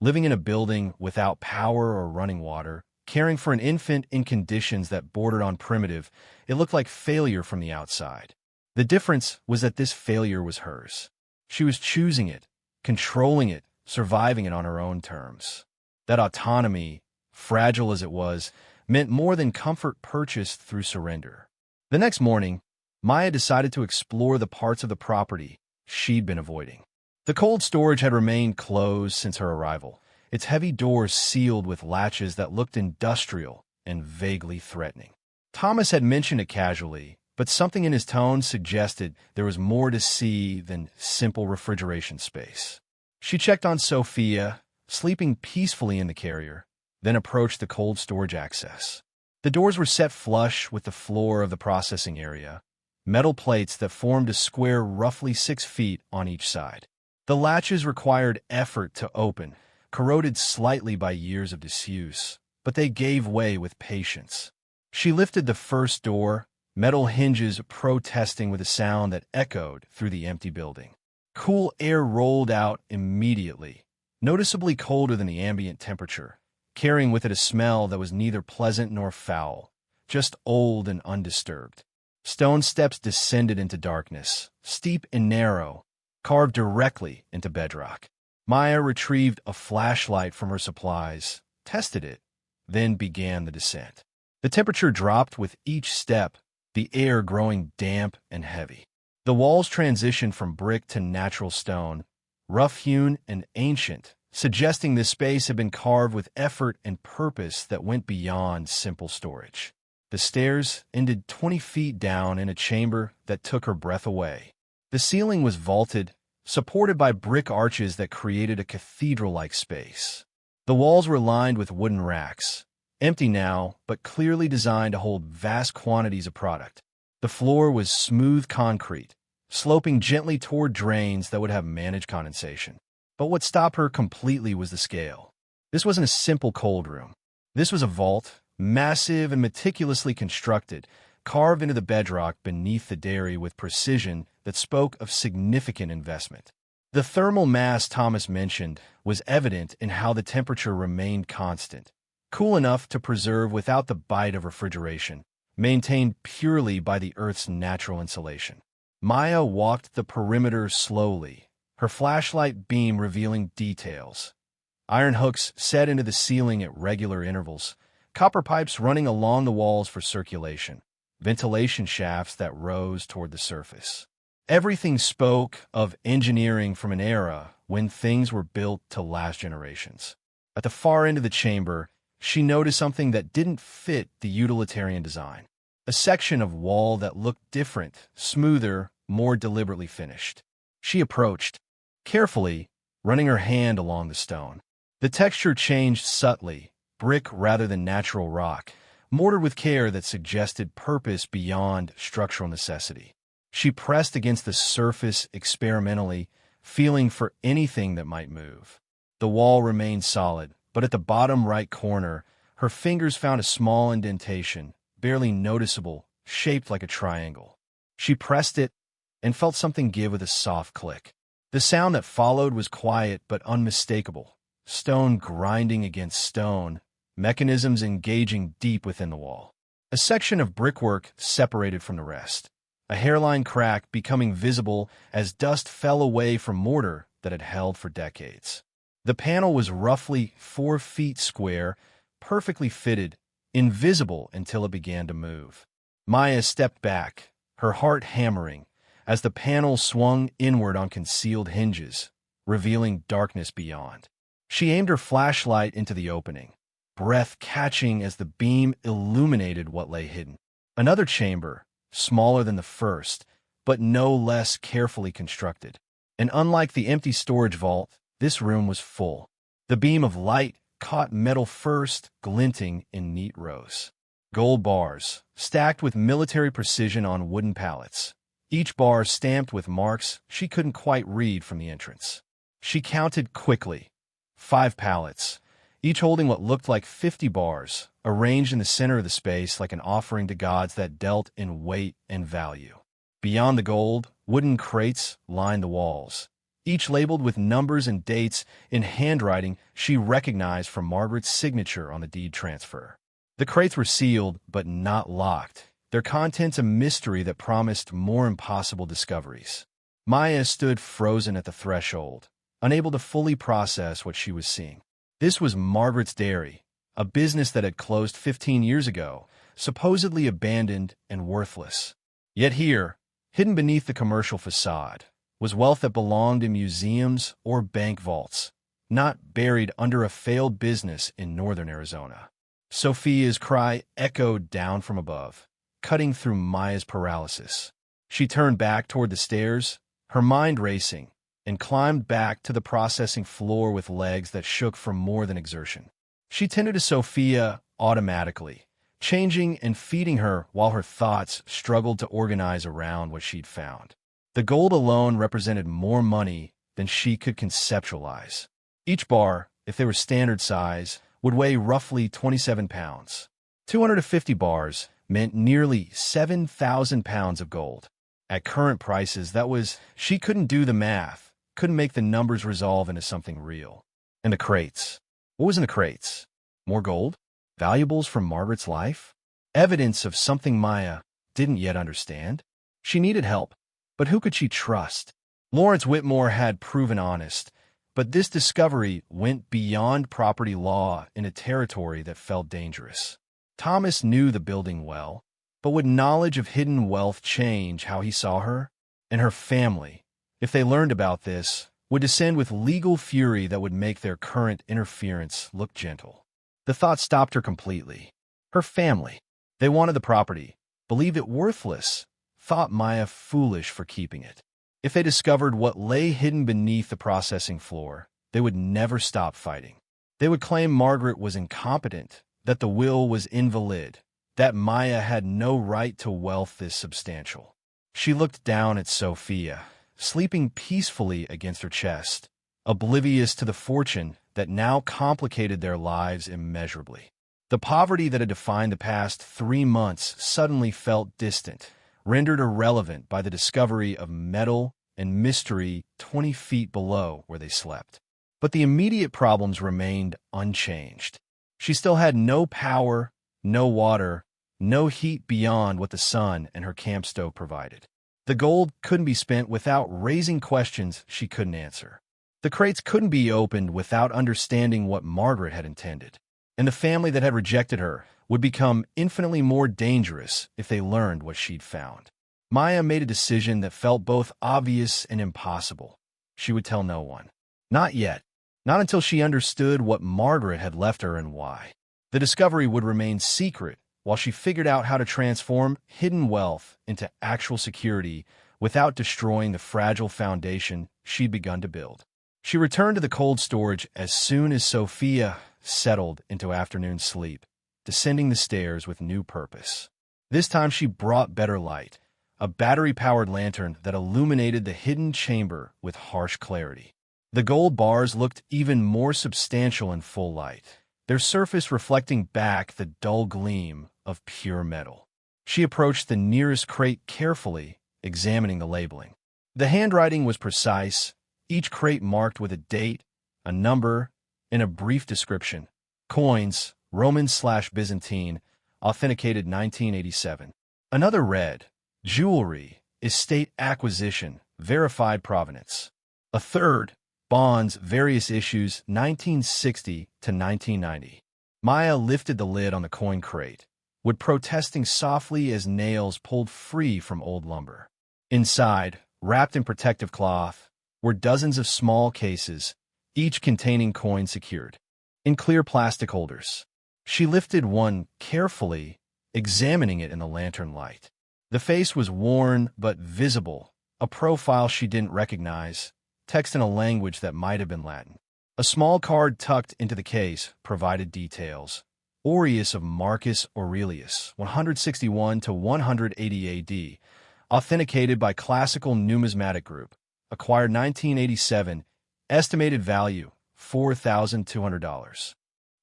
Living in a building without power or running water, caring for an infant in conditions that bordered on primitive, it looked like failure from the outside. The difference was that this failure was hers. She was choosing it, controlling it, surviving it on her own terms. That autonomy, fragile as it was, meant more than comfort purchased through surrender. The next morning, Maya decided to explore the parts of the property she'd been avoiding. The cold storage had remained closed since her arrival, its heavy doors sealed with latches that looked industrial and vaguely threatening. Thomas had mentioned it casually, but something in his tone suggested there was more to see than simple refrigeration space. She checked on Sophia, sleeping peacefully in the carrier, then approached the cold storage access. The doors were set flush with the floor of the processing area, metal plates that formed a square roughly 6 feet on each side. The latches required effort to open, corroded slightly by years of disuse, but they gave way with patience. She lifted the first door, metal hinges protesting with a sound that echoed through the empty building. Cool air rolled out immediately, noticeably colder than the ambient temperature, carrying with it a smell that was neither pleasant nor foul, just old and undisturbed. Stone steps descended into darkness, steep and narrow, carved directly into bedrock. Maya retrieved a flashlight from her supplies, tested it, then began the descent. The temperature dropped with each step, the air growing damp and heavy. The walls transitioned from brick to natural stone, rough-hewn and ancient, suggesting this space had been carved with effort and purpose that went beyond simple storage. The stairs ended 20 feet down in a chamber that took her breath away. The ceiling was vaulted, supported by brick arches that created a cathedral-like space. The walls were lined with wooden racks, empty now, but clearly designed to hold vast quantities of product. The floor was smooth concrete, sloping gently toward drains that would have managed condensation. But what stopped her completely was the scale. This wasn't a simple cold room. This was a vault, massive and meticulously constructed, carved into the bedrock beneath the dairy with precision that spoke of significant investment. The thermal mass Thomas mentioned was evident in how the temperature remained constant, cool enough to preserve without the bite of refrigeration, maintained purely by the Earth's natural insulation. Maya walked the perimeter slowly, her flashlight beam revealing details. Iron hooks set into the ceiling at regular intervals, copper pipes running along the walls for circulation, ventilation shafts that rose toward the surface. Everything spoke of engineering from an era when things were built to last generations. At the far end of the chamber, she noticed something that didn't fit the utilitarian design. A section of wall that looked different, smoother, more deliberately finished. She approached, carefully, running her hand along the stone. The texture changed subtly, brick rather than natural rock, mortared with care that suggested purpose beyond structural necessity. She pressed against the surface experimentally, feeling for anything that might move. The wall remained solid, but at the bottom right corner, her fingers found a small indentation, barely noticeable, shaped like a triangle. She pressed it and felt something give with a soft click. The sound that followed was quiet but unmistakable, stone grinding against stone, mechanisms engaging deep within the wall. A section of brickwork separated from the rest, a hairline crack becoming visible as dust fell away from mortar that had held for decades. The panel was roughly 4 feet square, perfectly fitted, invisible until it began to move. Maya stepped back, her heart hammering, as the panel swung inward on concealed hinges, revealing darkness beyond. She aimed her flashlight into the opening, breath catching as the beam illuminated what lay hidden. Another chamber, smaller than the first, but no less carefully constructed. And unlike the empty storage vault, this room was full. The beam of light caught metal first, glinting in neat rows. Gold bars, stacked with military precision on wooden pallets, each bar stamped with marks she couldn't quite read from the entrance. She counted quickly. 5 pallets, each holding what looked like 50 bars, arranged in the center of the space like an offering to gods that dealt in weight and value. Beyond the gold, wooden crates lined the walls, each labeled with numbers and dates in handwriting she recognized from Margaret's signature on the deed transfer. The crates were sealed, but not locked, their contents a mystery that promised more impossible discoveries. Maya stood frozen at the threshold, unable to fully process what she was seeing. This was Margaret's Dairy, a business that had closed 15 years ago, supposedly abandoned and worthless. Yet here, hidden beneath the commercial facade, was wealth that belonged in museums or bank vaults, not buried under a failed business in northern Arizona. Sophia's cry echoed down from above, cutting through Maya's paralysis. She turned back toward the stairs, her mind racing, and climbed back to the processing floor with legs that shook from more than exertion. She tended to Sophia automatically, changing and feeding her while her thoughts struggled to organize around what she'd found. The gold alone represented more money than she could conceptualize. Each bar, if they were standard size, would weigh roughly 27 pounds. 250 bars meant nearly 7,000 pounds of gold. At current prices, she couldn't do the math, couldn't make the numbers resolve into something real. And the crates. What was in the crates? More gold? Valuables from Margaret's life? Evidence of something Maya didn't yet understand? She needed help, but who could she trust? Lawrence Whitmore had proven honest, but this discovery went beyond property law in a territory that felt dangerous. Thomas knew the building well, but would knowledge of hidden wealth change how he saw her? And her family, if they learned about this, would descend with legal fury that would make their current interference look gentle. The thought stopped her completely. Her family. They wanted the property, believed it worthless, thought Maya foolish for keeping it. If they discovered what lay hidden beneath the processing floor, they would never stop fighting. They would claim Margaret was incompetent, that the will was invalid, that Maya had no right to wealth this substantial. She looked down at Sophia, sleeping peacefully against her chest, oblivious to the fortune that now complicated their lives immeasurably. The poverty that had defined the past 3 months suddenly felt distant, rendered irrelevant by the discovery of metal and mystery 20 feet below where they slept. But the immediate problems remained unchanged. She still had no power, no water, no heat beyond what the sun and her camp stove provided. The gold couldn't be spent without raising questions she couldn't answer. The crates couldn't be opened without understanding what Margaret had intended. And the family that had rejected her would become infinitely more dangerous if they learned what she'd found. Maya made a decision that felt both obvious and impossible. She would tell no one. Not yet. Not until she understood what Margaret had left her and why. The discovery would remain secret while she figured out how to transform hidden wealth into actual security without destroying the fragile foundation she'd begun to build. She returned to the cold storage as soon as Sophia settled into afternoon sleep, descending the stairs with new purpose. This time she brought better light, a battery-powered lantern that illuminated the hidden chamber with harsh clarity. The gold bars looked even more substantial in full light, their surface reflecting back the dull gleam of pure metal. She approached the nearest crate carefully, examining the labeling. The handwriting was precise, each crate marked with a date, a number, and a brief description. Coins, Roman/Byzantine, authenticated 1987. Another read, jewelry, estate acquisition, verified provenance. A third, bonds, various issues, 1960 to 1990. Maya lifted the lid on the coin crate, wood protesting softly as nails pulled free from old lumber. Inside, wrapped in protective cloth, were dozens of small cases, each containing coins secured in clear plastic holders. She lifted one carefully, examining it in the lantern light. The face was worn but visible, a profile she didn't recognize, text in a language that might have been Latin. A small card tucked into the case provided details. Aureus of Marcus Aurelius, 161 to 180 AD, authenticated by Classical Numismatic Group, acquired 1987, estimated value $4,200.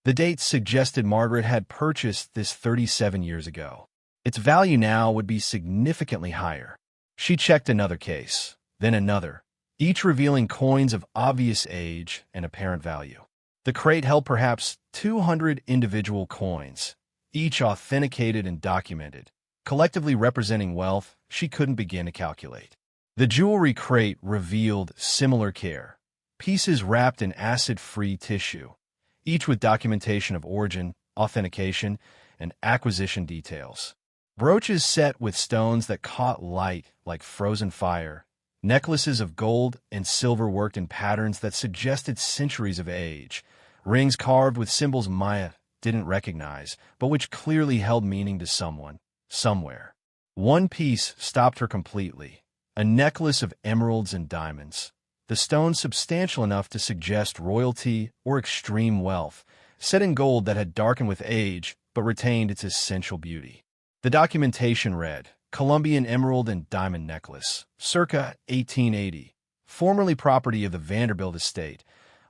The date suggested Margaret had purchased this 37 years ago. Its value now would be significantly higher. She checked another case, then another, each revealing coins of obvious age and apparent value. The crate held perhaps 200 individual coins, each authenticated and documented, collectively representing wealth she couldn't begin to calculate. The jewelry crate revealed similar care, pieces wrapped in acid-free tissue, each with documentation of origin, authentication, and acquisition details. Brooches set with stones that caught light like frozen fire, necklaces of gold and silver worked in patterns that suggested centuries of age, rings carved with symbols Maya didn't recognize, but which clearly held meaning to someone, somewhere. One piece stopped her completely, a necklace of emeralds and diamonds, the stone substantial enough to suggest royalty or extreme wealth, set in gold that had darkened with age but retained its essential beauty. The documentation read, Colombian emerald and diamond necklace, circa 1880, formerly property of the Vanderbilt estate,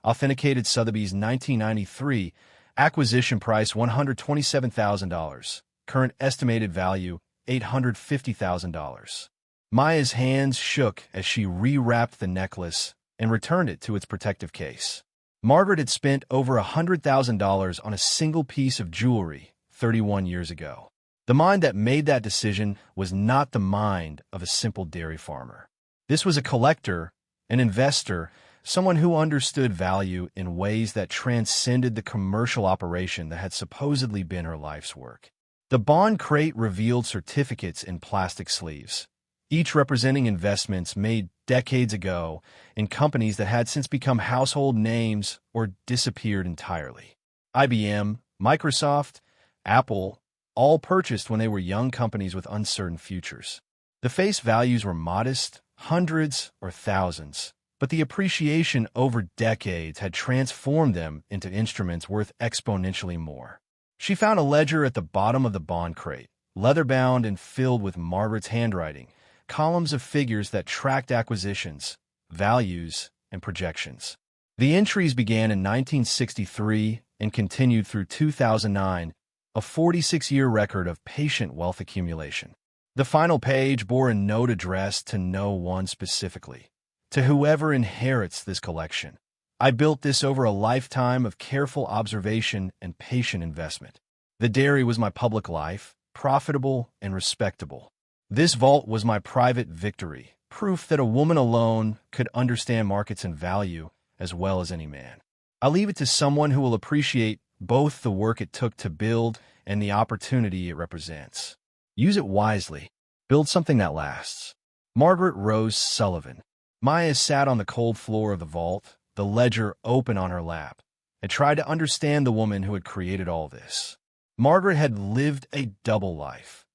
authenticated Sotheby's 1993, acquisition price $127,000, current estimated value $850,000. Maya's hands shook as she rewrapped the necklace and returned it to its protective case. Margaret had spent over $100,000 on a single piece of jewelry 31 years ago. The mind that made that decision was not the mind of a simple dairy farmer. This was a collector, an investor, someone who understood value in ways that transcended the commercial operation that had supposedly been her life's work. The bond crate revealed certificates in plastic sleeves, each representing investments made decades ago in companies that had since become household names or disappeared entirely. IBM, Microsoft, Apple, all purchased when they were young companies with uncertain futures. The face values were modest, hundreds or thousands, but the appreciation over decades had transformed them into instruments worth exponentially more. She found a ledger at the bottom of the bond crate, leather-bound and filled with Margaret's handwriting, columns of figures that tracked acquisitions, values, and projections. The entries began in 1963 and continued through 2009, a 46-year record of patient wealth accumulation. The final page bore a note addressed to no one specifically, to whoever inherits this collection. I built this over a lifetime of careful observation and patient investment. The dairy was my public life, profitable and respectable. This vault was my private victory, proof that a woman alone could understand markets and value as well as any man. I leave it to someone who will appreciate both the work it took to build and the opportunity it represents. Use it wisely. Build something that lasts. Margaret Rose Sullivan. Maya sat on the cold floor of the vault, the ledger open on her lap, and tried to understand the woman who had created all this. Margaret had lived a double life.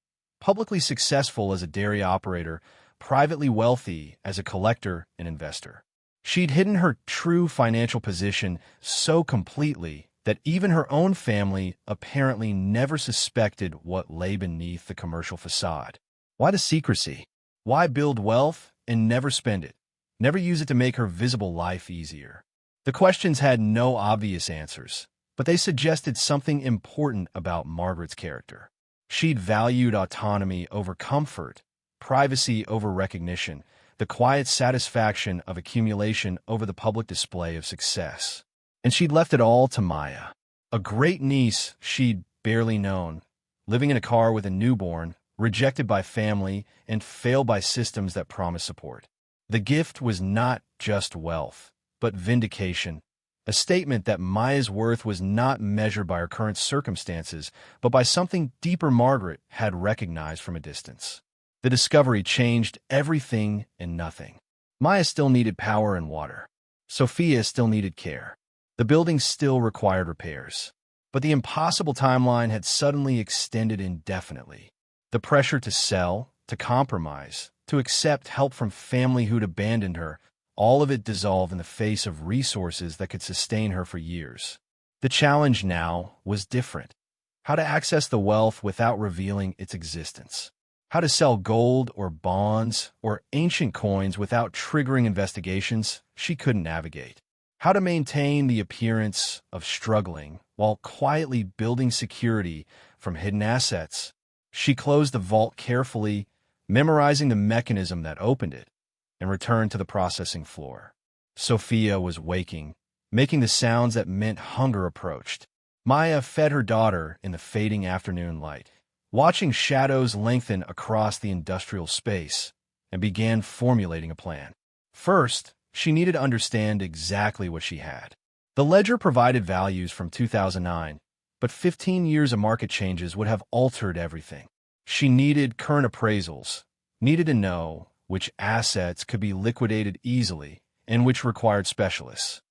Publicly successful as a dairy operator, privately wealthy as a collector and investor. She'd hidden her true financial position so completely that even her own family apparently never suspected what lay beneath the commercial facade. Why the secrecy? Why build wealth and never spend it? Never use it to make her visible life easier? The questions had no obvious answers, but they suggested something important about Margaret's character. She'd valued autonomy over comfort, privacy over recognition, the quiet satisfaction of accumulation over the public display of success. And she'd left it all to Maya, a great niece she'd barely known, living in a car with a newborn, rejected by family, and failed by systems that promised support. The gift was not just wealth, but vindication, a statement that Maya's worth was not measured by her current circumstances, but by something deeper Margaret had recognized from a distance. The discovery changed everything and nothing. Maya still needed power and water. Sophia still needed care. The building still required repairs. But the impossible timeline had suddenly extended indefinitely. The pressure to sell, to compromise, to accept help from family who'd abandoned her, all of it dissolved in the face of resources that could sustain her for years. The challenge now was different. How to access the wealth without revealing its existence. How to sell gold or bonds or ancient coins without triggering investigations she couldn't navigate. How to maintain the appearance of struggling while quietly building security from hidden assets. She closed the vault carefully, memorizing the mechanism that opened it, and returned to the processing floor. Sophia was waking, making the sounds that meant hunger approached. Maya fed her daughter in the fading afternoon light, watching shadows lengthen across the industrial space, and began formulating a plan. First, she needed to understand exactly what she had. The ledger provided values from 2009, but 15 years of market changes would have altered everything. She needed current appraisals, needed to know which assets could be liquidated easily and which required specialists.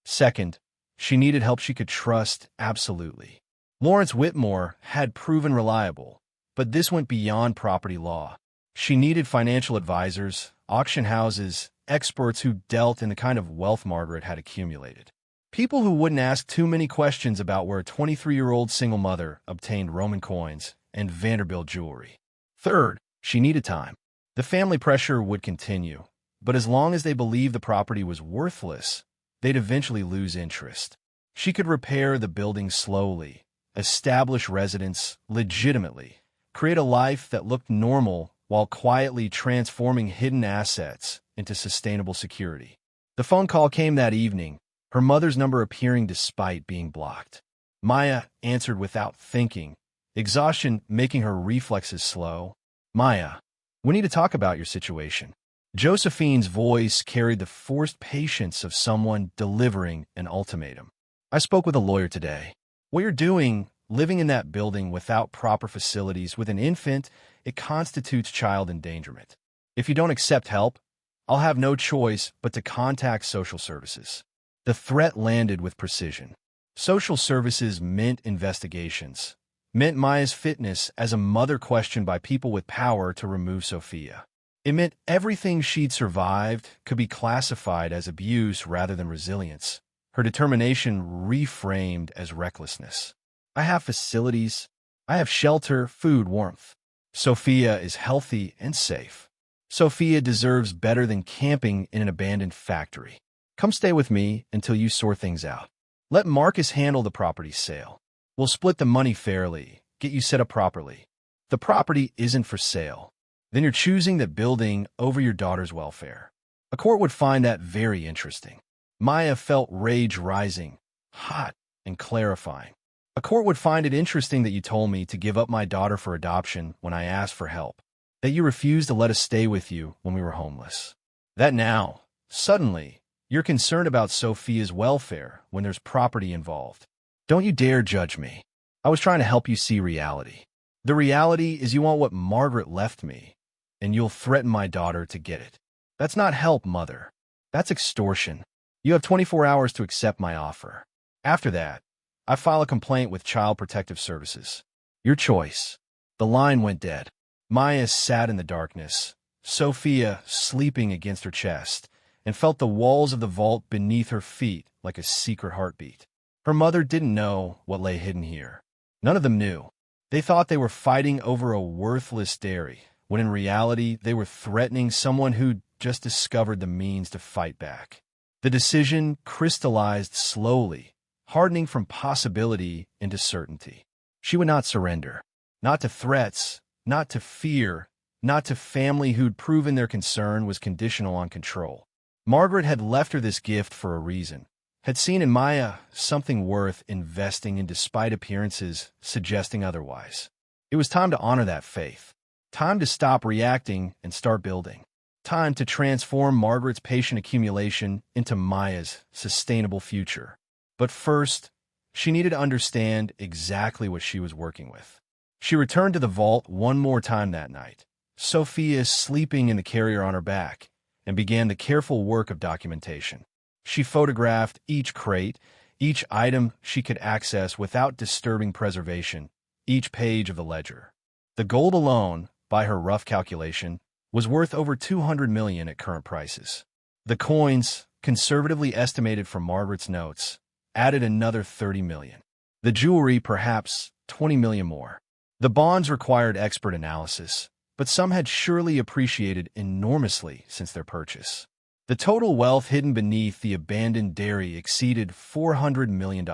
Second, she needed help she could trust absolutely. Lawrence Whitmore had proven reliable, but this went beyond property law. She needed financial advisors, auction houses, experts who dealt in the kind of wealth Margaret had accumulated. People who wouldn't ask too many questions about where a 23-year-old single mother obtained Roman coins and Vanderbilt jewelry. Third, she needed time. The family pressure would continue, but as long as they believed the property was worthless, they'd eventually lose interest. She could repair the building slowly, establish residents legitimately, create a life that looked normal while quietly transforming hidden assets into sustainable security. The phone call came that evening, her mother's number appearing despite being blocked. Maya answered without thinking, exhaustion making her reflexes slow. "Maya, we need to talk about your situation." Josephine's voice carried the forced patience of someone delivering an ultimatum. "I spoke with a lawyer today. What you're doing, living in that building without proper facilities with an infant, it constitutes child endangerment. If you don't accept help, I'll have no choice but to contact social services." The threat landed with precision. Social services meant investigations, meant Maya's fitness as a mother questioned by people with power to remove Sophia. It meant everything she'd survived could be classified as abuse rather than resilience, her determination reframed as recklessness. "I have facilities. I have shelter, food, warmth. Sophia is healthy and safe. Sophia deserves better than camping in an abandoned factory. Come stay with me until you sort things out. Let Marcus handle the property sale. We'll split the money fairly, get you set up properly. The property isn't for sale. Then you're choosing that building over your daughter's welfare." A court would find that very interesting. Maya felt rage rising, hot and clarifying. A court would find it interesting that you told me to give up my daughter for adoption when I asked for help, that you refused to let us stay with you when we were homeless. That now, suddenly, you're concerned about Sophia's welfare when there's property involved. Don't you dare judge me. I was trying to help you see reality. The reality is you want what Margaret left me, and you'll threaten my daughter to get it. That's not help, Mother. That's extortion. You have 24 hours to accept my offer. After that, I file a complaint with Child Protective Services. Your choice." The line went dead. Maya sat in the darkness, Sophia sleeping against her chest, and felt the walls of the vault beneath her feet like a secret heartbeat. Her mother didn't know what lay hidden here. None of them knew. They thought they were fighting over a worthless dairy, when in reality they were threatening someone who'd just discovered the means to fight back. The decision crystallized slowly, hardening from possibility into certainty. She would not surrender. Not to threats, not to fear, not to family who'd proven their concern was conditional on control. Margaret had left her this gift for a reason, had seen in Maya something worth investing in despite appearances suggesting otherwise. It was time to honor that faith. Time to stop reacting and start building. Time to transform Margaret's patient accumulation into Maya's sustainable future. But first, she needed to understand exactly what she was working with. She returned to the vault one more time that night, Sophia sleeping in the carrier on her back, and began the careful work of documentation. She photographed each crate, each item she could access without disturbing preservation, each page of the ledger. The gold alone, by her rough calculation, was worth over $200 million at current prices. The coins, conservatively estimated from Margaret's notes, added another $30 million. The jewelry, perhaps $20 million more. The bonds required expert analysis, but some had surely appreciated enormously since their purchase. The total wealth hidden beneath the abandoned dairy exceeded $400 million.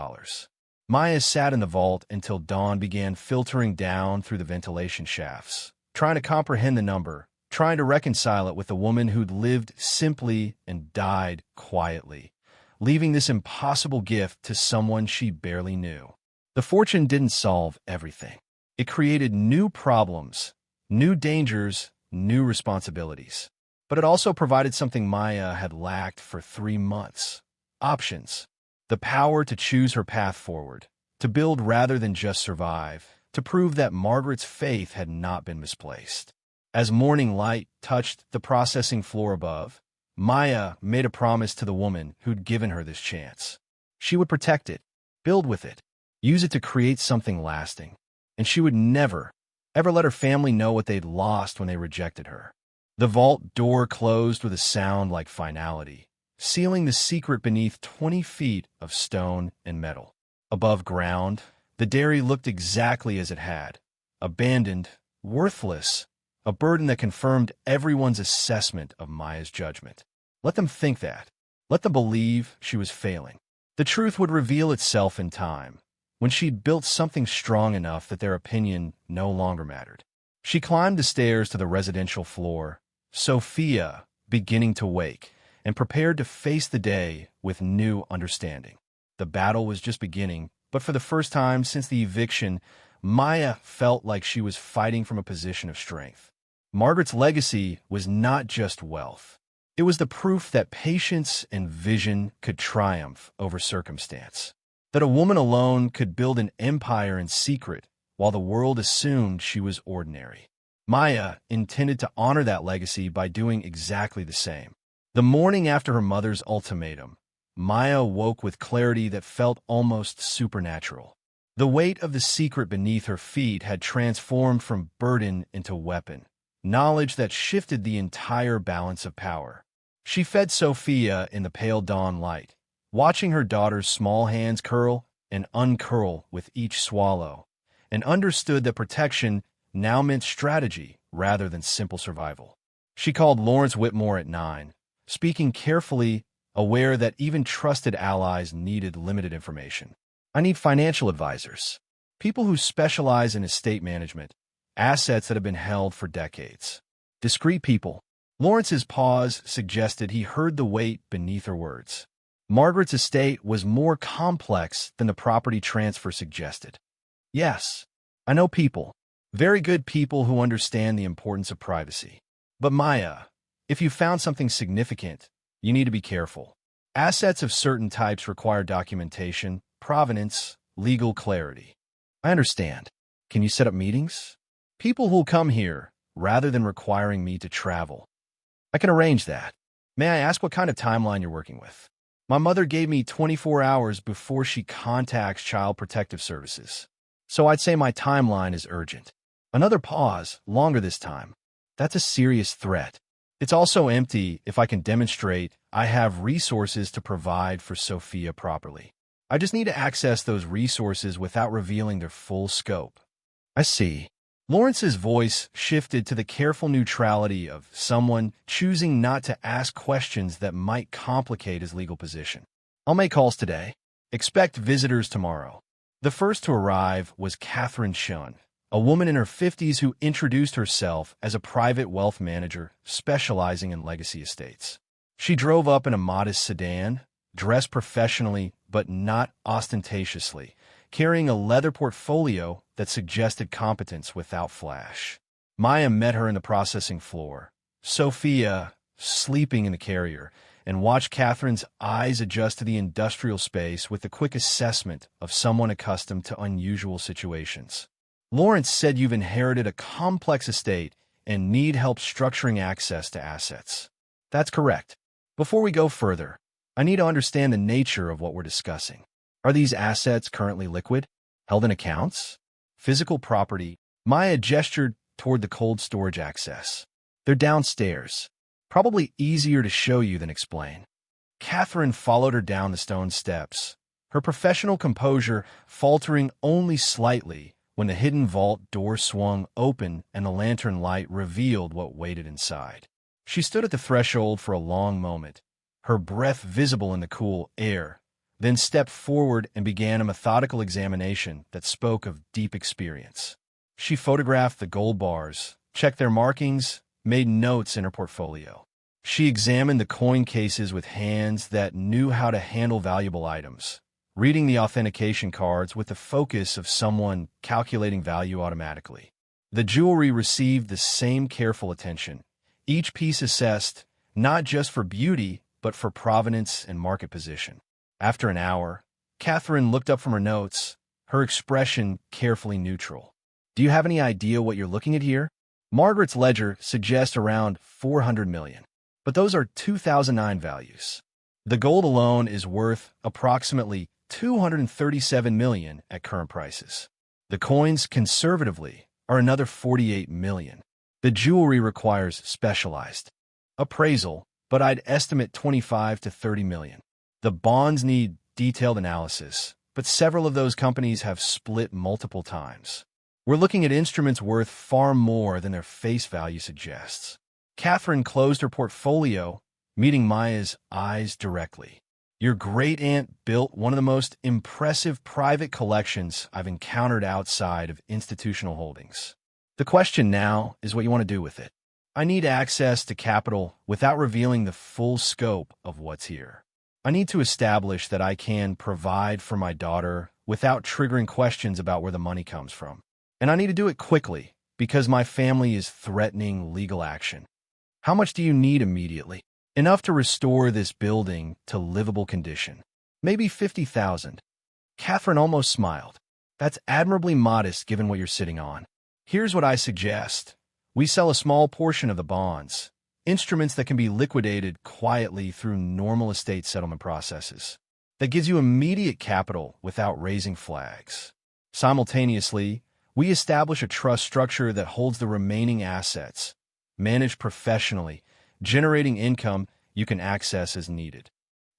Maya sat in the vault until dawn began filtering down through the ventilation shafts, trying to comprehend the number, trying to reconcile it with the woman who'd lived simply and died quietly, leaving this impossible gift to someone she barely knew. The fortune didn't solve everything. It created new problems, new dangers, new responsibilities. But it also provided something Maya had lacked for 3 months: options. The power to choose her path forward, to build rather than just survive, to prove that Margaret's faith had not been misplaced. As morning light touched the processing floor above, Maya made a promise to the woman who'd given her this chance. She would protect it, build with it, use it to create something lasting. And she would never, ever let her family know what they'd lost when they rejected her. The vault door closed with a sound like finality, sealing the secret beneath 20 feet of stone and metal. Above ground, the dairy looked exactly as it had: abandoned, worthless, a burden that confirmed everyone's assessment of Maya's judgment. Let them think that. Let them believe she was failing. The truth would reveal itself in time, when she'd built something strong enough that their opinion no longer mattered. She climbed the stairs to the residential floor, Sophia beginning to wake, and prepared to face the day with new understanding. The battle was just beginning, but for the first time since the eviction, Maya felt like she was fighting from a position of strength. Margaret's legacy was not just wealth. It was the proof that patience and vision could triumph over circumstance. That a woman alone could build an empire in secret while the world assumed she was ordinary. Maya intended to honor that legacy by doing exactly the same. The morning after her mother's ultimatum, Maya woke with clarity that felt almost supernatural. The weight of the secret beneath her feet had transformed from burden into weapon, knowledge that shifted the entire balance of power. She fed Sophia in the pale dawn light, watching her daughter's small hands curl and uncurl with each swallow, and understood that protection now meant strategy rather than simple survival. She called Lawrence Whitmore at 9, speaking carefully, aware that even trusted allies needed limited information. I need financial advisors, people who specialize in estate management, assets that have been held for decades. Discreet people. Lawrence's pause suggested he heard the weight beneath her words. Margaret's estate was more complex than the property transfer suggested. Yes, I know people. Very good people who understand the importance of privacy. But Maya, if you found something significant, you need to be careful. Assets of certain types require documentation, provenance, legal clarity. I understand. Can you set up meetings? People who'll come here, rather than requiring me to travel. I can arrange that. May I ask what kind of timeline you're working with? My mother gave me 24 hours before she contacts Child Protective Services. So I'd say my timeline is urgent. Another pause, longer this time. That's a serious threat. It's also empty if I can demonstrate I have resources to provide for Sophia properly. I just need to access those resources without revealing their full scope. I see. Lawrence's voice shifted to the careful neutrality of someone choosing not to ask questions that might complicate his legal position. I'll make calls today. Expect visitors tomorrow. The first to arrive was Catherine Shun, a woman in her 50s who introduced herself as a private wealth manager specializing in legacy estates. She drove up in a modest sedan, dressed professionally but not ostentatiously, carrying a leather portfolio that suggested competence without flash. Maya met her in the processing floor, Sophia sleeping in the carrier, and watched Catherine's eyes adjust to the industrial space with the quick assessment of someone accustomed to unusual situations. Lawrence said you've inherited a complex estate and need help structuring access to assets. That's correct. Before we go further, I need to understand the nature of what we're discussing. Are these assets currently liquid, held in accounts, physical property? Maya gestured toward the cold storage access. They're downstairs. Probably easier to show you than explain. Catherine followed her down the stone steps, her professional composure faltering only slightly when the hidden vault door swung open and the lantern light revealed what waited inside. She stood at the threshold for a long moment, her breath visible in the cool air, then stepped forward and began a methodical examination that spoke of deep experience. She photographed the gold bars, checked their markings, made notes in her portfolio. She examined the coin cases with hands that knew how to handle valuable items, reading the authentication cards with the focus of someone calculating value automatically. The jewelry received the same careful attention, each piece assessed not just for beauty, but for provenance and market position. After an hour, Catherine looked up from her notes, her expression carefully neutral. Do you have any idea what you're looking at here? Margaret's ledger suggests around 400 million, but those are 2009 values. The gold alone is worth approximately 237 million at current prices. The coins, conservatively, are another 48 million. The jewelry requires specialized appraisal, but I'd estimate 25 to 30 million. The bonds need detailed analysis, but several of those companies have split multiple times. We're looking at instruments worth far more than their face value suggests. Catherine closed her portfolio, meeting Maya's eyes directly. Your great-aunt built one of the most impressive private collections I've encountered outside of institutional holdings. The question now is what you want to do with it. I need access to capital without revealing the full scope of what's here. I need to establish that I can provide for my daughter without triggering questions about where the money comes from. And I need to do it quickly because my family is threatening legal action. How much do you need immediately? Enough to restore this building to livable condition. Maybe 50,000. Catherine almost smiled. That's admirably modest given what you're sitting on. Here's what I suggest. We sell a small portion of the bonds, instruments that can be liquidated quietly through normal estate settlement processes. That gives you immediate capital without raising flags. Simultaneously, we establish a trust structure that holds the remaining assets, managed professionally, generating income you can access as needed.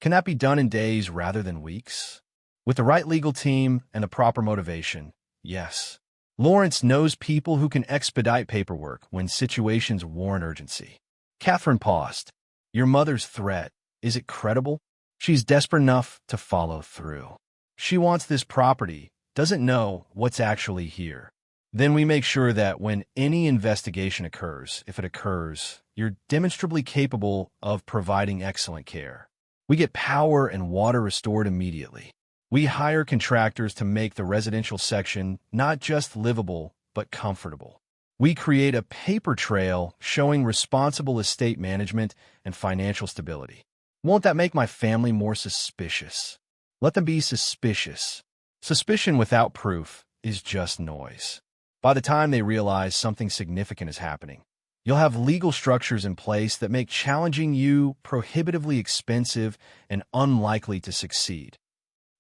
Can that be done in days rather than weeks? With the right legal team and the proper motivation, yes. Lawrence knows people who can expedite paperwork when situations warrant urgency. Catherine paused. Your mother's threat, is it credible? She's desperate enough to follow through. She wants this property, doesn't know what's actually here. Then we make sure that when any investigation occurs, if it occurs, you're demonstrably capable of providing excellent care. We get power and water restored immediately. We hire contractors to make the residential section not just livable, but comfortable. We create a paper trail showing responsible estate management and financial stability. Won't that make my family more suspicious? Let them be suspicious. Suspicion without proof is just noise. By the time they realize something significant is happening, you'll have legal structures in place that make challenging you prohibitively expensive and unlikely to succeed.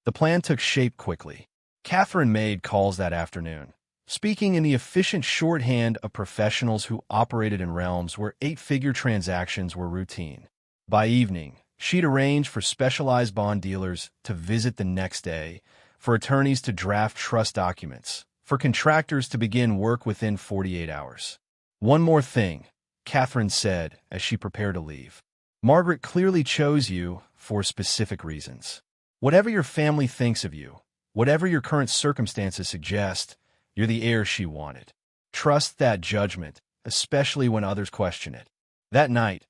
The plan took shape quickly. Catherine made calls that afternoon, speaking in the efficient shorthand of professionals who operated in realms where eight-figure transactions were routine. By evening, she'd arranged for specialized bond dealers to visit the next day, for attorneys to draft trust documents, for contractors to begin work within 48 hours. One more thing, Catherine said as she prepared to leave. Margaret clearly chose you for specific reasons. Whatever your family thinks of you, whatever your current circumstances suggest, you're the heir she wanted. Trust that judgment, especially when others question it. That night,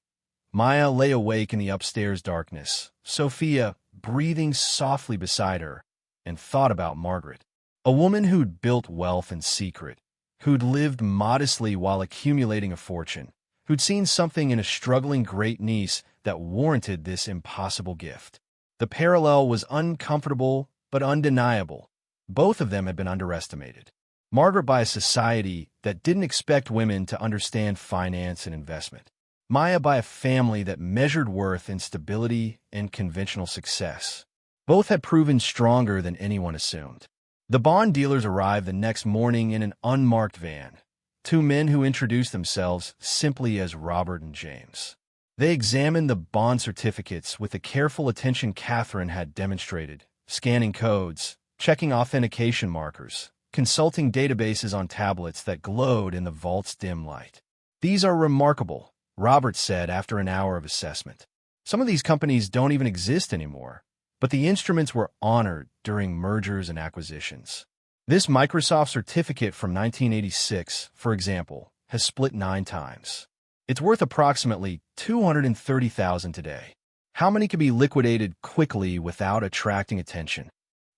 Maya lay awake in the upstairs darkness, Sophia breathing softly beside her, and thought about Margaret. A woman who'd built wealth in secret, who'd lived modestly while accumulating a fortune, who'd seen something in a struggling great niece that warranted this impossible gift. The parallel was uncomfortable but undeniable. Both of them had been underestimated. Margaret by a society that didn't expect women to understand finance and investment. Maya by a family that measured worth in stability and conventional success. Both had proven stronger than anyone assumed. The bond dealers arrived the next morning in an unmarked van. Two men who introduced themselves simply as Robert and James. They examined the bond certificates with the careful attention Catherine had demonstrated, scanning codes, checking authentication markers, consulting databases on tablets that glowed in the vault's dim light. "These are remarkable," Robert said after an hour of assessment. "Some of these companies don't even exist anymore, but the instruments were honored during mergers and acquisitions. This Microsoft certificate from 1986, for example, has split 9 times. It's worth approximately $230,000 today. How many can be liquidated quickly without attracting attention?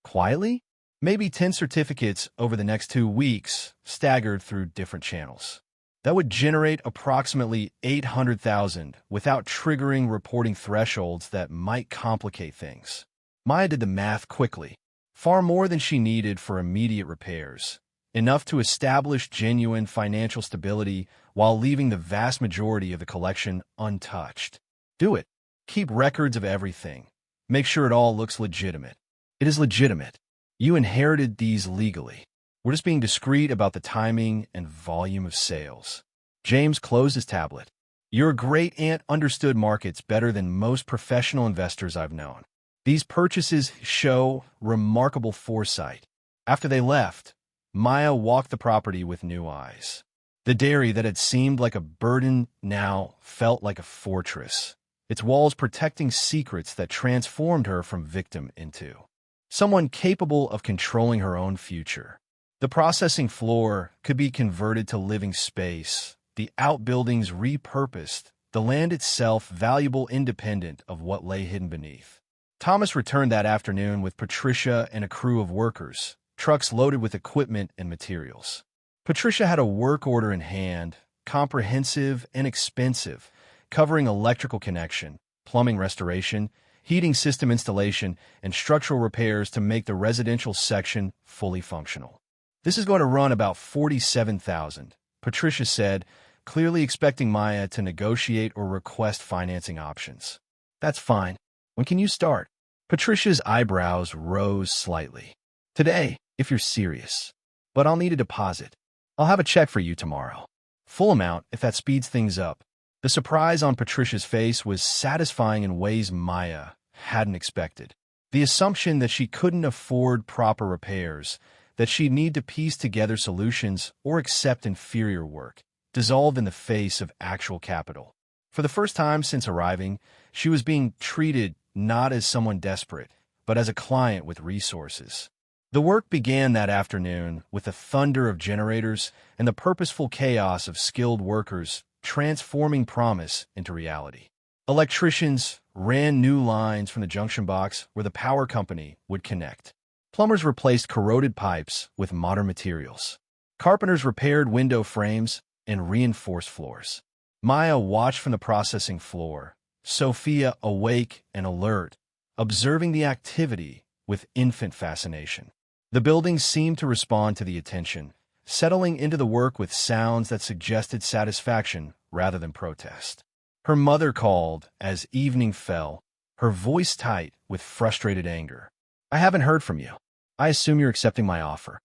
Quietly? Maybe 10 certificates over the next 2 weeks, staggered through different channels. That would generate approximately $800,000 without triggering reporting thresholds that might complicate things." Maya did the math quickly. Far more than she needed for immediate repairs. Enough to establish genuine financial stability while leaving the vast majority of the collection untouched. Do it. Keep records of everything. Make sure it all looks legitimate. It is legitimate. You inherited these legally. We're just being discreet about the timing and volume of sales. James closed his tablet. "Your great-aunt understood markets better than most professional investors I've known. These purchases show remarkable foresight." After they left, Maya walked the property with new eyes. The dairy that had seemed like a burden now felt like a fortress, its walls protecting secrets that transformed her from victim into someone capable of controlling her own future. The processing floor could be converted to living space, the outbuildings repurposed, the land itself valuable independent of what lay hidden beneath. Thomas returned that afternoon with Patricia and a crew of workers, trucks loaded with equipment and materials. Patricia had a work order in hand, comprehensive and expensive, covering electrical connection, plumbing restoration, heating system installation, and structural repairs to make the residential section fully functional. "This is going to run about $47,000, Patricia said, clearly expecting Maya to negotiate or request financing options. "That's fine. When can you start?" Patricia's eyebrows rose slightly. "Today, if you're serious. But I'll need a deposit. I'll have a check for you tomorrow. Full amount if that speeds things up." The surprise on Patricia's face was satisfying in ways Maya hadn't expected. The assumption that she couldn't afford proper repairs, that she'd need to piece together solutions or accept inferior work, dissolved in the face of actual capital. For the first time since arriving, she was being treated not as someone desperate, but as a client with resources. The work began that afternoon with the thunder of generators and the purposeful chaos of skilled workers transforming promise into reality. Electricians ran new lines from the junction box where the power company would connect. Plumbers replaced corroded pipes with modern materials. Carpenters repaired window frames and reinforced floors. Maya watched from the processing floor, Sophia awake and alert, observing the activity with infant fascination. The building seemed to respond to the attention, settling into the work with sounds that suggested satisfaction rather than protest. Her mother called as evening fell, her voice tight with frustrated anger. "I haven't heard from you. I assume you're accepting my offer."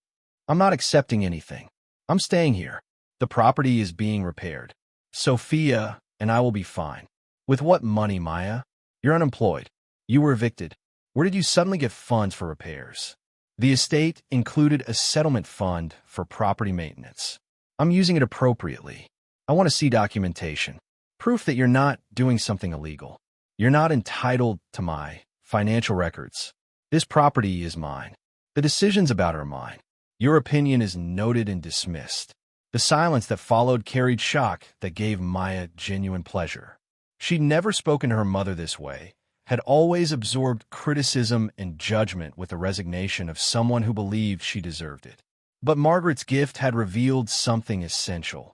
"I'm not accepting anything. I'm staying here. The property is being repaired. Sophia and I will be fine." "With what money, Maya? You're unemployed. You were evicted. Where did you suddenly get funds for repairs?" "The estate included a settlement fund for property maintenance. I'm using it appropriately. I want to see documentation. Proof that you're not doing something illegal. You're not entitled to my financial records. This property is mine. The decisions about it are mine. Your opinion is noted and dismissed." The silence that followed carried shock that gave Maya genuine pleasure. She'd never spoken to her mother this way, had always absorbed criticism and judgment with the resignation of someone who believed she deserved it. But Margaret's gift had revealed something essential.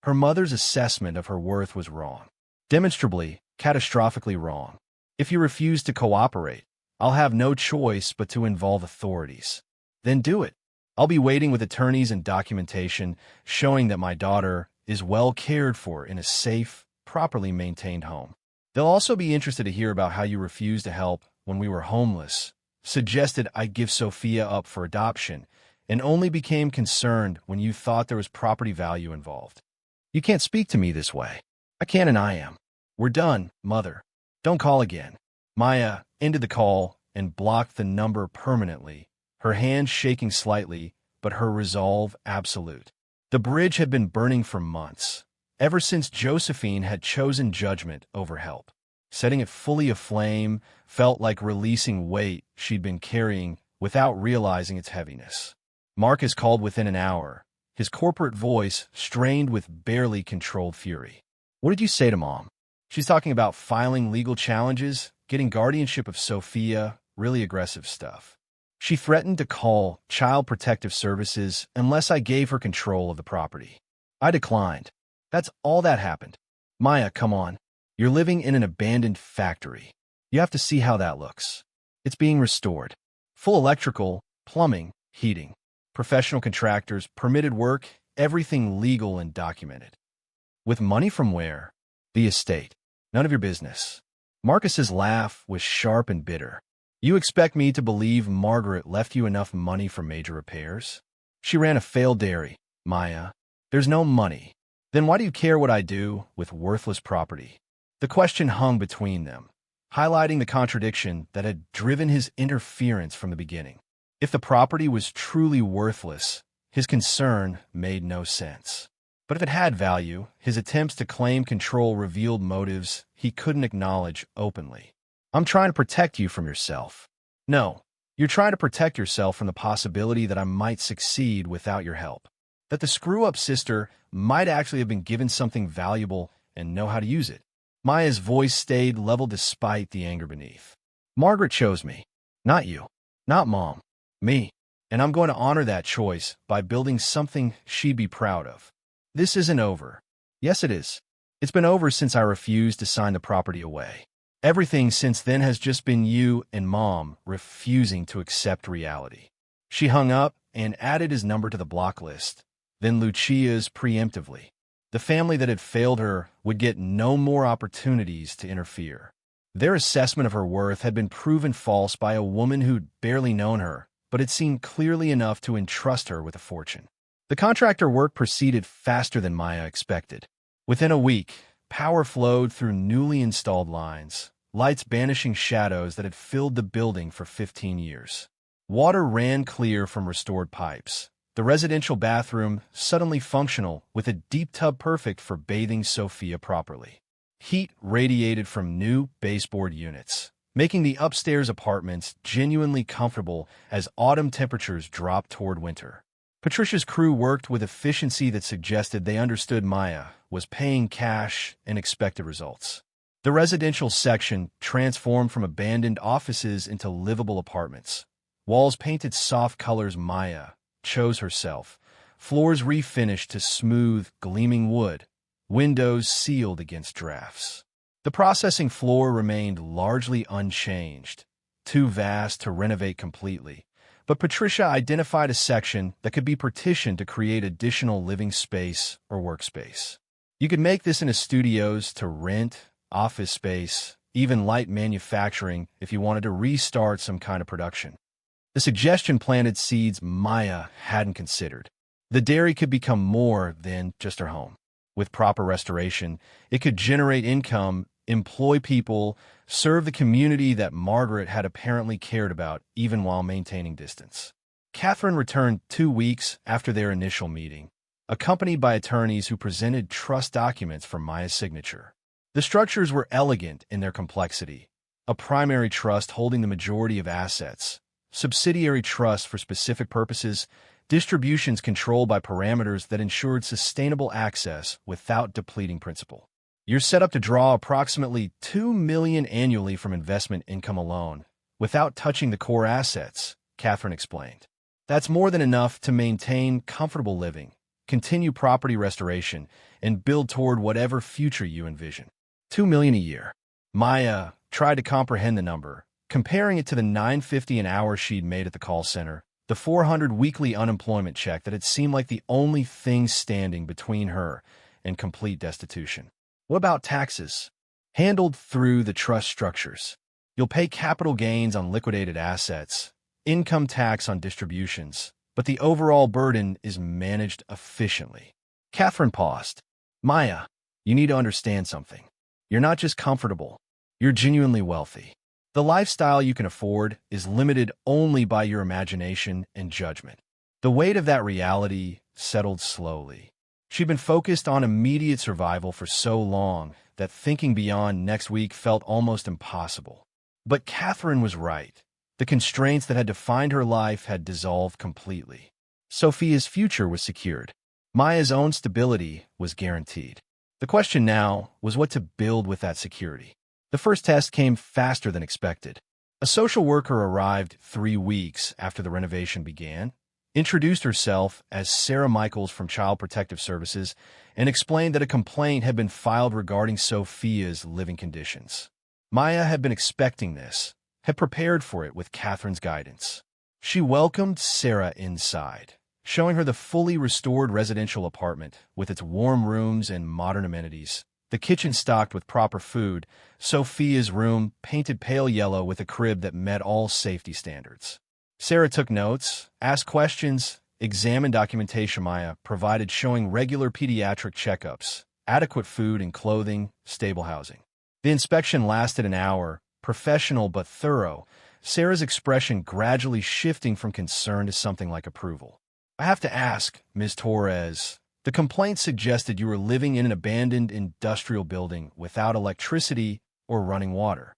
Her mother's assessment of her worth was wrong. Demonstrably, catastrophically wrong. If you refuse to cooperate, I'll have no choice but to involve authorities. Then do it. I'll be waiting with attorneys and documentation showing that my daughter is well cared for in a safe, properly maintained home. They'll also be interested to hear about how you refused to help when we were homeless, suggested I give Sophia up for adoption, and only became concerned when you thought there was property value involved. You can't speak to me this way. I can and I am. We're done, Mother. Don't call again. Maya ended the call and blocked the number permanently, her hand shaking slightly, but her resolve absolute. The bridge had been burning for months, ever since Josephine had chosen judgment over help. Setting it fully aflame felt like releasing weight she'd been carrying without realizing its heaviness. Marcus called within an hour, his corporate voice strained with barely controlled fury. What did you say to Mom? She's talking about filing legal challenges, getting guardianship of Sophia, really aggressive stuff. She threatened to call Child Protective Services unless I gave her control of the property. I declined. That's all that happened. Maya, come on. You're living in an abandoned factory. You have to see how that looks. It's being restored. Full electrical, plumbing, heating, professional contractors, permitted work, everything legal and documented. With money from where? The estate. None of your business. Marcus's laugh was sharp and bitter. You expect me to believe Margaret left you enough money for major repairs? She ran a failed dairy, Maya. There's no money. Then why do you care what I do with worthless property? The question hung between them, highlighting the contradiction that had driven his interference from the beginning. If the property was truly worthless, his concern made no sense. But if it had value, his attempts to claim control revealed motives he couldn't acknowledge openly. I'm trying to protect you from yourself. No, you're trying to protect yourself from the possibility that I might succeed without your help. That the screw-up sister might actually have been given something valuable and know how to use it. Maya's voice stayed level despite the anger beneath. Margaret chose me, not you, not Mom, me. And I'm going to honor that choice by building something she'd be proud of. This isn't over. Yes, it is. It's been over since I refused to sign the property away. Everything since then has just been you and Mom refusing to accept reality. She hung up and added his number to the block list, then Lucia's preemptively. The family that had failed her would get no more opportunities to interfere. Their assessment of her worth had been proven false by a woman who'd barely known her, but had seemed clearly enough to entrust her with a fortune. The contractor work proceeded faster than Maya expected. Within a week, power flowed through newly installed lines, lights banishing shadows that had filled the building for 15 years. Water ran clear from restored pipes. The residential bathroom suddenly functional with a deep tub perfect for bathing Sophia properly. Heat radiated from new baseboard units, making the upstairs apartments genuinely comfortable as autumn temperatures dropped toward winter. Patricia's crew worked with efficiency that suggested they understood Maya was paying cash and expected results. The residential section transformed from abandoned offices into livable apartments. Walls painted soft colors Maya chose herself, floors refinished to smooth, gleaming wood, windows sealed against drafts. The processing floor remained largely unchanged, too vast to renovate completely. But Patricia identified a section that could be partitioned to create additional living space or workspace. You could make this into studios to rent, office space, even light manufacturing if you wanted to restart some kind of production. The suggestion planted seeds Maya hadn't considered. The dairy could become more than just her home. With proper restoration, it could generate income, employ people, serve the community that Margaret had apparently cared about even while maintaining distance. Catherine returned 2 weeks after their initial meeting, accompanied by attorneys who presented trust documents for Maya's signature. The structures were elegant in their complexity, a primary trust holding the majority of assets, subsidiary trusts for specific purposes, distributions controlled by parameters that ensured sustainable access without depleting principal. You're set up to draw approximately $2 million annually from investment income alone, without touching the core assets, Catherine explained. That's more than enough to maintain comfortable living, continue property restoration, and build toward whatever future you envision. $2 million a year. Maya tried to comprehend the number, comparing it to the $9.50 an hour she'd made at the call center, the $400 weekly unemployment check that had seemed like the only thing standing between her and complete destitution. What about taxes? Handled through the trust structures. You'll pay capital gains on liquidated assets, income tax on distributions, but the overall burden is managed efficiently. Catherine paused. Maya, you need to understand something. You're not just comfortable, you're genuinely wealthy. The lifestyle you can afford is limited only by your imagination and judgment. The weight of that reality settled slowly. She'd been focused on immediate survival for so long that thinking beyond next week felt almost impossible. But Catherine was right. The constraints that had defined her life had dissolved completely. Sophia's future was secured. Maya's own stability was guaranteed. The question now was what to build with that security. The first test came faster than expected. A social worker arrived 3 weeks after the renovation began, introduced herself as Sarah Michaels from Child Protective Services, and explained that a complaint had been filed regarding Sophia's living conditions. Maya had been expecting this, had prepared for it with Catherine's guidance. She welcomed Sarah inside, showing her the fully restored residential apartment with its warm rooms and modern amenities. The kitchen stocked with proper food, Sophia's room painted pale yellow with a crib that met all safety standards. Sarah took notes, asked questions, examined documentation Maya provided showing regular pediatric checkups, adequate food and clothing, stable housing. The inspection lasted an hour, professional but thorough, Sarah's expression gradually shifting from concern to something like approval. I have to ask, Ms. Torres, the complaint suggested you were living in an abandoned industrial building without electricity or running water.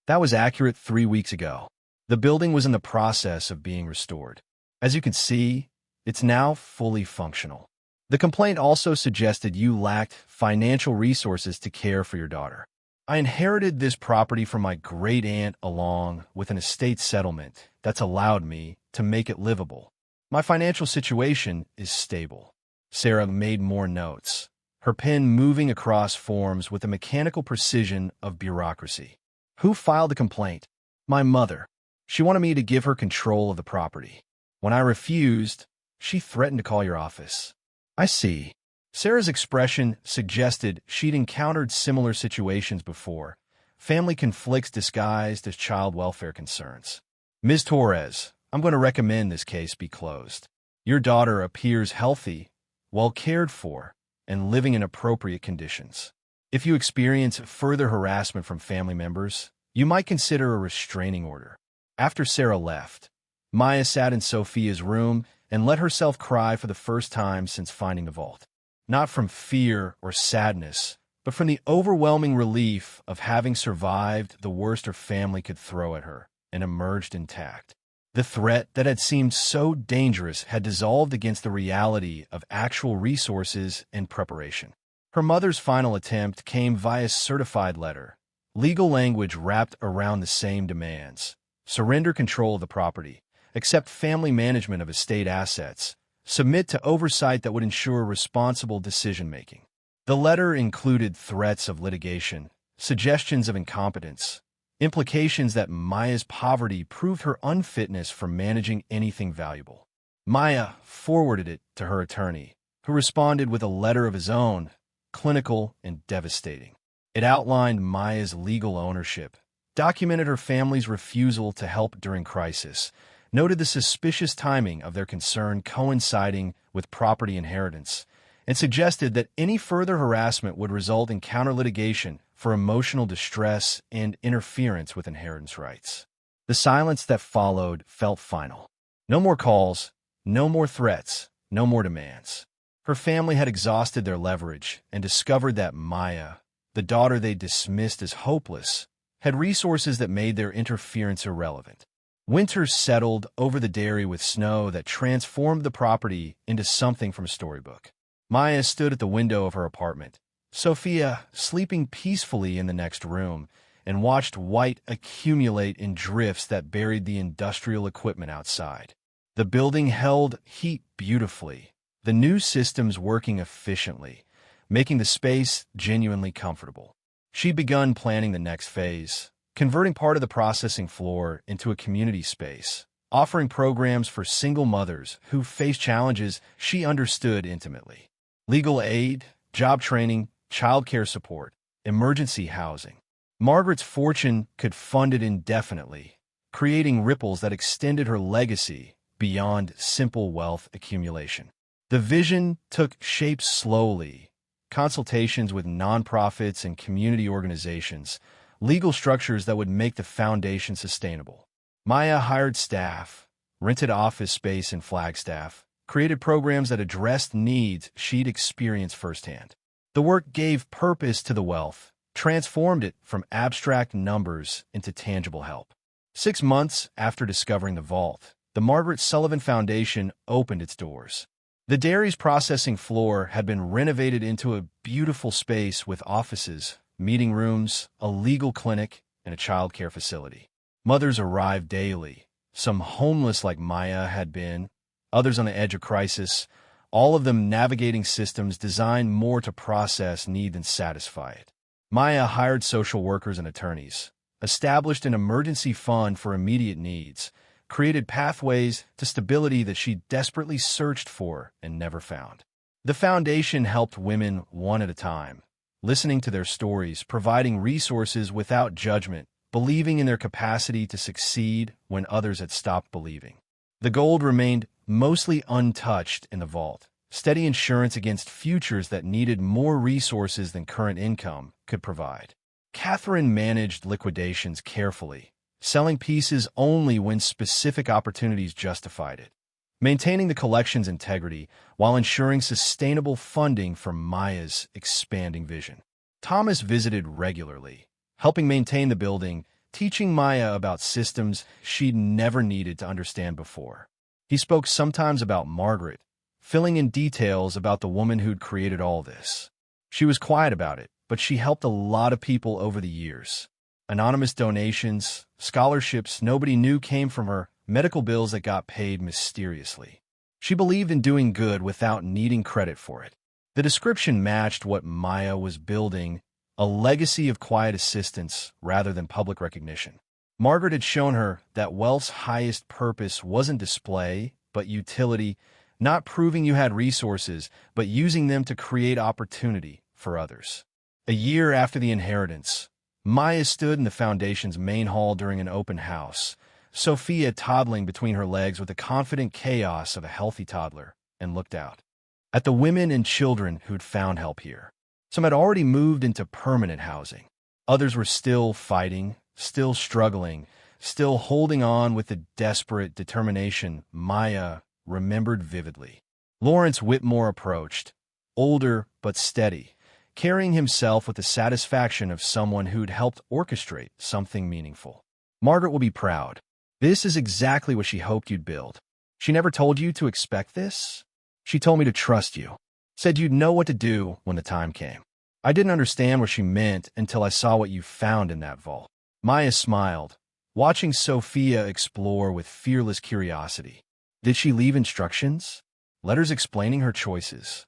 That was accurate 3 weeks ago. The building was in the process of being restored. As you can see, it's now fully functional. The complaint also suggested you lacked financial resources to care for your daughter. I inherited this property from my great-aunt along with an estate settlement that's allowed me to make it livable. My financial situation is stable. Sarah made more notes, her pen moving across forms with the mechanical precision of bureaucracy. Who filed the complaint? My mother. She wanted me to give her control of the property. When I refused, she threatened to call your office. I see. Sarah's expression suggested she'd encountered similar situations before, family conflicts disguised as child welfare concerns. Ms. Torres, I'm going to recommend this case be closed. Your daughter appears healthy, well cared for, and living in appropriate conditions. If you experience further harassment from family members, you might consider a restraining order. After Sarah left, Maya sat in Sophia's room and let herself cry for the first time since finding the vault. Not from fear or sadness, but from the overwhelming relief of having survived the worst her family could throw at her and emerged intact. The threat that had seemed so dangerous had dissolved against the reality of actual resources and preparation. Her mother's final attempt came via certified letter, legal language wrapped around the same demands: surrender control of the property, accept family management of estate assets, submit to oversight that would ensure responsible decision-making. The letter included threats of litigation, suggestions of incompetence, implications that Maya's poverty proved her unfitness for managing anything valuable. Maya forwarded it to her attorney, who responded with a letter of his own, clinical and devastating. It outlined Maya's legal ownership, documented her family's refusal to help during crisis, noted the suspicious timing of their concern coinciding with property inheritance, and suggested that any further harassment would result in counter-litigation for emotional distress and interference with inheritance rights. The silence that followed felt final. No more calls, no more threats, no more demands. Her family had exhausted their leverage and discovered that Maya, the daughter they dismissed as hopeless, had resources that made their interference irrelevant. Winter settled over the dairy with snow that transformed the property into something from a storybook. Maya stood at the window of her apartment, Sophia sleeping peacefully in the next room, and watched white accumulate in drifts that buried the industrial equipment outside. The building held heat beautifully, the new systems working efficiently, making the space genuinely comfortable. She'd begun planning the next phase, converting part of the processing floor into a community space, offering programs for single mothers who face challenges she understood intimately. Legal aid, job training, childcare support, emergency housing. Margaret's fortune could fund it indefinitely, creating ripples that extended her legacy beyond simple wealth accumulation. The vision took shape slowly. Consultations with nonprofits and community organizations, legal structures that would make the foundation sustainable. Maya hired staff, rented office space in Flagstaff, created programs that addressed needs she'd experienced firsthand. The work gave purpose to the wealth, transformed it from abstract numbers into tangible help. 6 months after discovering the vault, the Margaret Sullivan Foundation opened its doors. The dairy's processing floor had been renovated into a beautiful space with offices, meeting rooms, a legal clinic, and a child care facility. Mothers arrived daily, some homeless like Maya had been, others on the edge of crisis, all of them navigating systems designed more to process need than satisfy it. Maya hired social workers and attorneys, established an emergency fund for immediate needs, created pathways to stability that she desperately searched for and never found. The foundation helped women one at a time, listening to their stories, providing resources without judgment, believing in their capacity to succeed when others had stopped believing. The gold remained mostly untouched in the vault, steady insurance against futures that needed more resources than current income could provide. Catherine managed liquidations carefully, selling pieces only when specific opportunities justified it, maintaining the collection's integrity while ensuring sustainable funding for Maya's expanding vision. Thomas visited regularly, helping maintain the building, teaching Maya about systems she'd never needed to understand before. He spoke sometimes about Margaret, filling in details about the woman who'd created all this. She was quiet about it, but she helped a lot of people over the years. Anonymous donations, scholarships nobody knew came from her, medical bills that got paid mysteriously. She believed in doing good without needing credit for it. The description matched what Maya was building, a legacy of quiet assistance rather than public recognition. Margaret had shown her that wealth's highest purpose wasn't display, but utility, not proving you had resources, but using them to create opportunity for others. A year after the inheritance, Maya stood in the foundation's main hall during an open house, Sophia toddling between her legs with the confident chaos of a healthy toddler, and looked out at the women and children who'd found help here. Some had already moved into permanent housing. Others were still fighting, still struggling, still holding on with the desperate determination Maya remembered vividly. Lawrence Whitmore approached, older but steady, carrying himself with the satisfaction of someone who'd helped orchestrate something meaningful. Margaret will be proud. This is exactly what she hoped you'd build. She never told you to expect this? She told me to trust you. Said you'd know what to do when the time came. I didn't understand what she meant until I saw what you found in that vault. Maya smiled, watching Sophia explore with fearless curiosity. Did she leave instructions? Letters explaining her choices?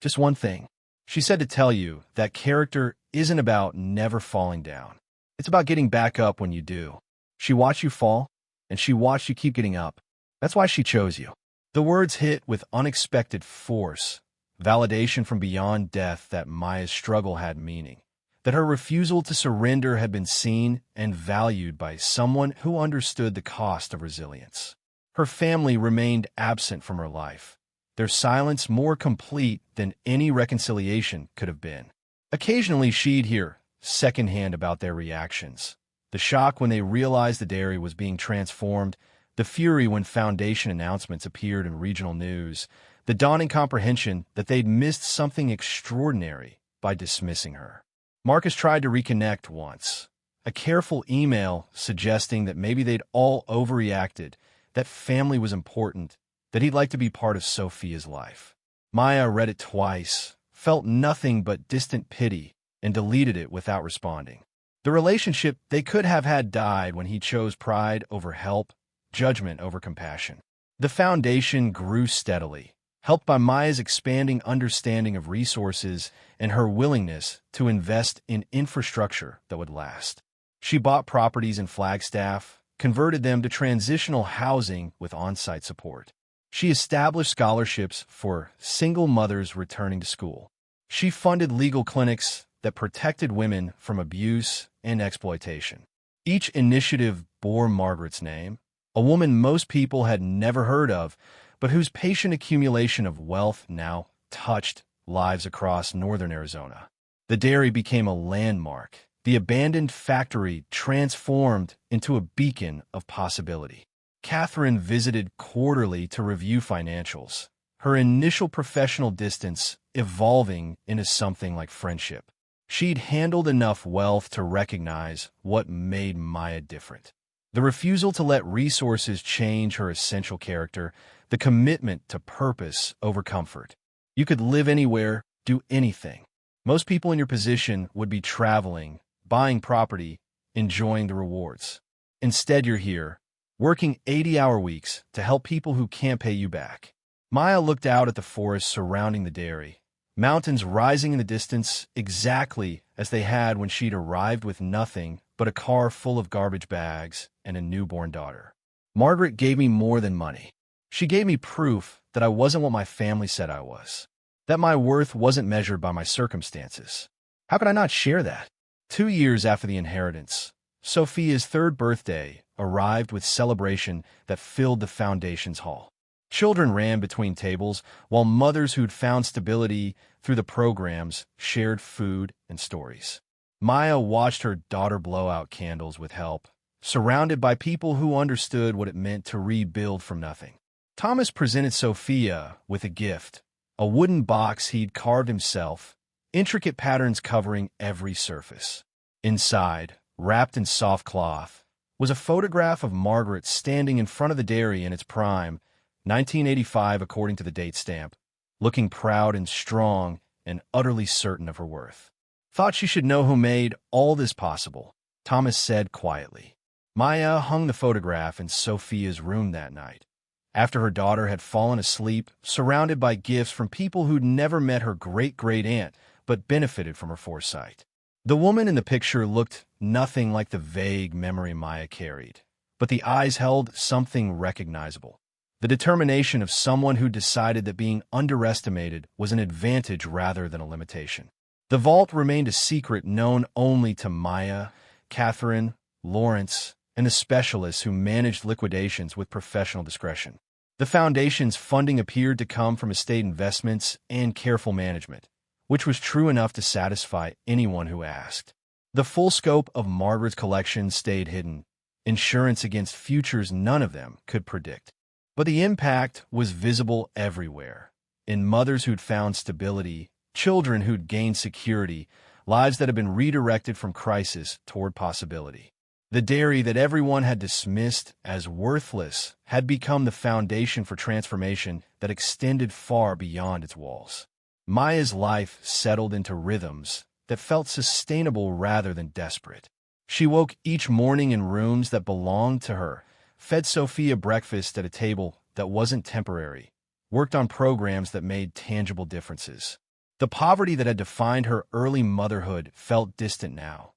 Just one thing. She said to tell you that character isn't about never falling down. It's about getting back up when you do. She watched you fall, and she watched you keep getting up. That's why she chose you. The words hit with unexpected force, validation from beyond death that Maya's struggle had meaning, that her refusal to surrender had been seen and valued by someone who understood the cost of resilience. Her family remained absent from her life, their silence more complete than any reconciliation could have been. Occasionally she'd hear secondhand about their reactions. The shock when they realized the dairy was being transformed, the fury when foundation announcements appeared in regional news, the dawning comprehension that they'd missed something extraordinary by dismissing her. Marcus tried to reconnect once, a careful email suggesting that maybe they'd all overreacted, that family was important, that he'd like to be part of Sophia's life. Maya read it twice, felt nothing but distant pity, and deleted it without responding. The relationship they could have had died when he chose pride over help, judgment over compassion. The foundation grew steadily, helped by Maya's expanding understanding of resources and her willingness to invest in infrastructure that would last. She bought properties in Flagstaff, converted them to transitional housing with on-site support. She established scholarships for single mothers returning to school. She funded legal clinics that protected women from abuse and exploitation. Each initiative bore Margaret's name, a woman most people had never heard of, but whose patient accumulation of wealth now touched lives across northern Arizona. The dairy became a landmark, the abandoned factory transformed into a beacon of possibility. Catherine visited quarterly to review financials, her initial professional distance evolving into something like friendship. She'd handled enough wealth to recognize what made Maya different. The refusal to let resources change her essential character, the commitment to purpose over comfort. You could live anywhere, do anything. Most people in your position would be traveling, buying property, enjoying the rewards. Instead, you're here, working 80-hour weeks to help people who can't pay you back. Maya looked out at the forest surrounding the dairy, mountains rising in the distance exactly as they had when she'd arrived with nothing but a car full of garbage bags and a newborn daughter. Margaret gave me more than money. She gave me proof that I wasn't what my family said I was, that my worth wasn't measured by my circumstances. How could I not share that? 2 years after the inheritance, Sophia's third birthday arrived with celebration that filled the foundation's hall. Children ran between tables, while mothers who'd found stability through the programs shared food and stories. Maya watched her daughter blow out candles with help, surrounded by people who understood what it meant to rebuild from nothing. Thomas presented Sophia with a gift, a wooden box he'd carved himself, intricate patterns covering every surface. Inside, wrapped in soft cloth, was a photograph of Margaret standing in front of the dairy in its prime, 1985 according to the date stamp, looking proud and strong and utterly certain of her worth. Thought she should know who made all this possible, Thomas said quietly. Maya hung the photograph in Sophia's room that night, after her daughter had fallen asleep, surrounded by gifts from people who'd never met her great-great-aunt but benefited from her foresight. The woman in the picture looked nothing like the vague memory Maya carried, but the eyes held something recognizable. The determination of someone who decided that being underestimated was an advantage rather than a limitation. The vault remained a secret known only to Maya, Catherine, Lawrence, and the specialists who managed liquidations with professional discretion. The foundation's funding appeared to come from estate investments and careful management, which was true enough to satisfy anyone who asked. The full scope of Margaret's collection stayed hidden, insurance against futures none of them could predict. But the impact was visible everywhere, in mothers who'd found stability, children who'd gained security, lives that had been redirected from crisis toward possibility. The dairy that everyone had dismissed as worthless had become the foundation for transformation that extended far beyond its walls. Maya's life settled into rhythms that felt sustainable rather than desperate. She woke each morning in rooms that belonged to her, fed Sophia breakfast at a table that wasn't temporary, worked on programs that made tangible differences. The poverty that had defined her early motherhood felt distant now.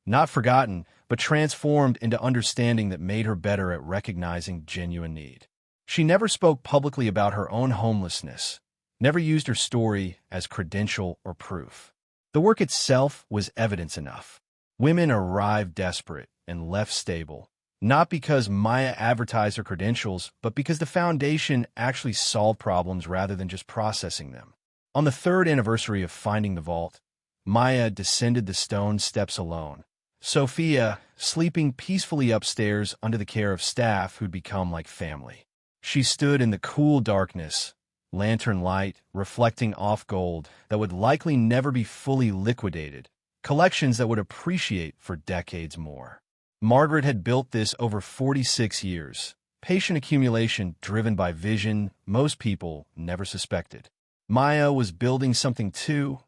Not forgotten, but transformed into understanding that made her better at recognizing genuine need. She never spoke publicly about her own homelessness, never used her story as credential or proof. The work itself was evidence enough. Women arrived desperate and left stable, not because Maya advertised her credentials, but because the foundation actually solved problems rather than just processing them. On the third anniversary of finding the vault, Maya descended the stone steps alone, Sophia sleeping peacefully upstairs under the care of staff who'd become like family. She stood in the cool darkness, lantern light reflecting off gold that would likely never be fully liquidated, collections that would appreciate for decades more. Margaret had built this over 46 years, patient accumulation driven by vision most people never suspected. Maya was building something too,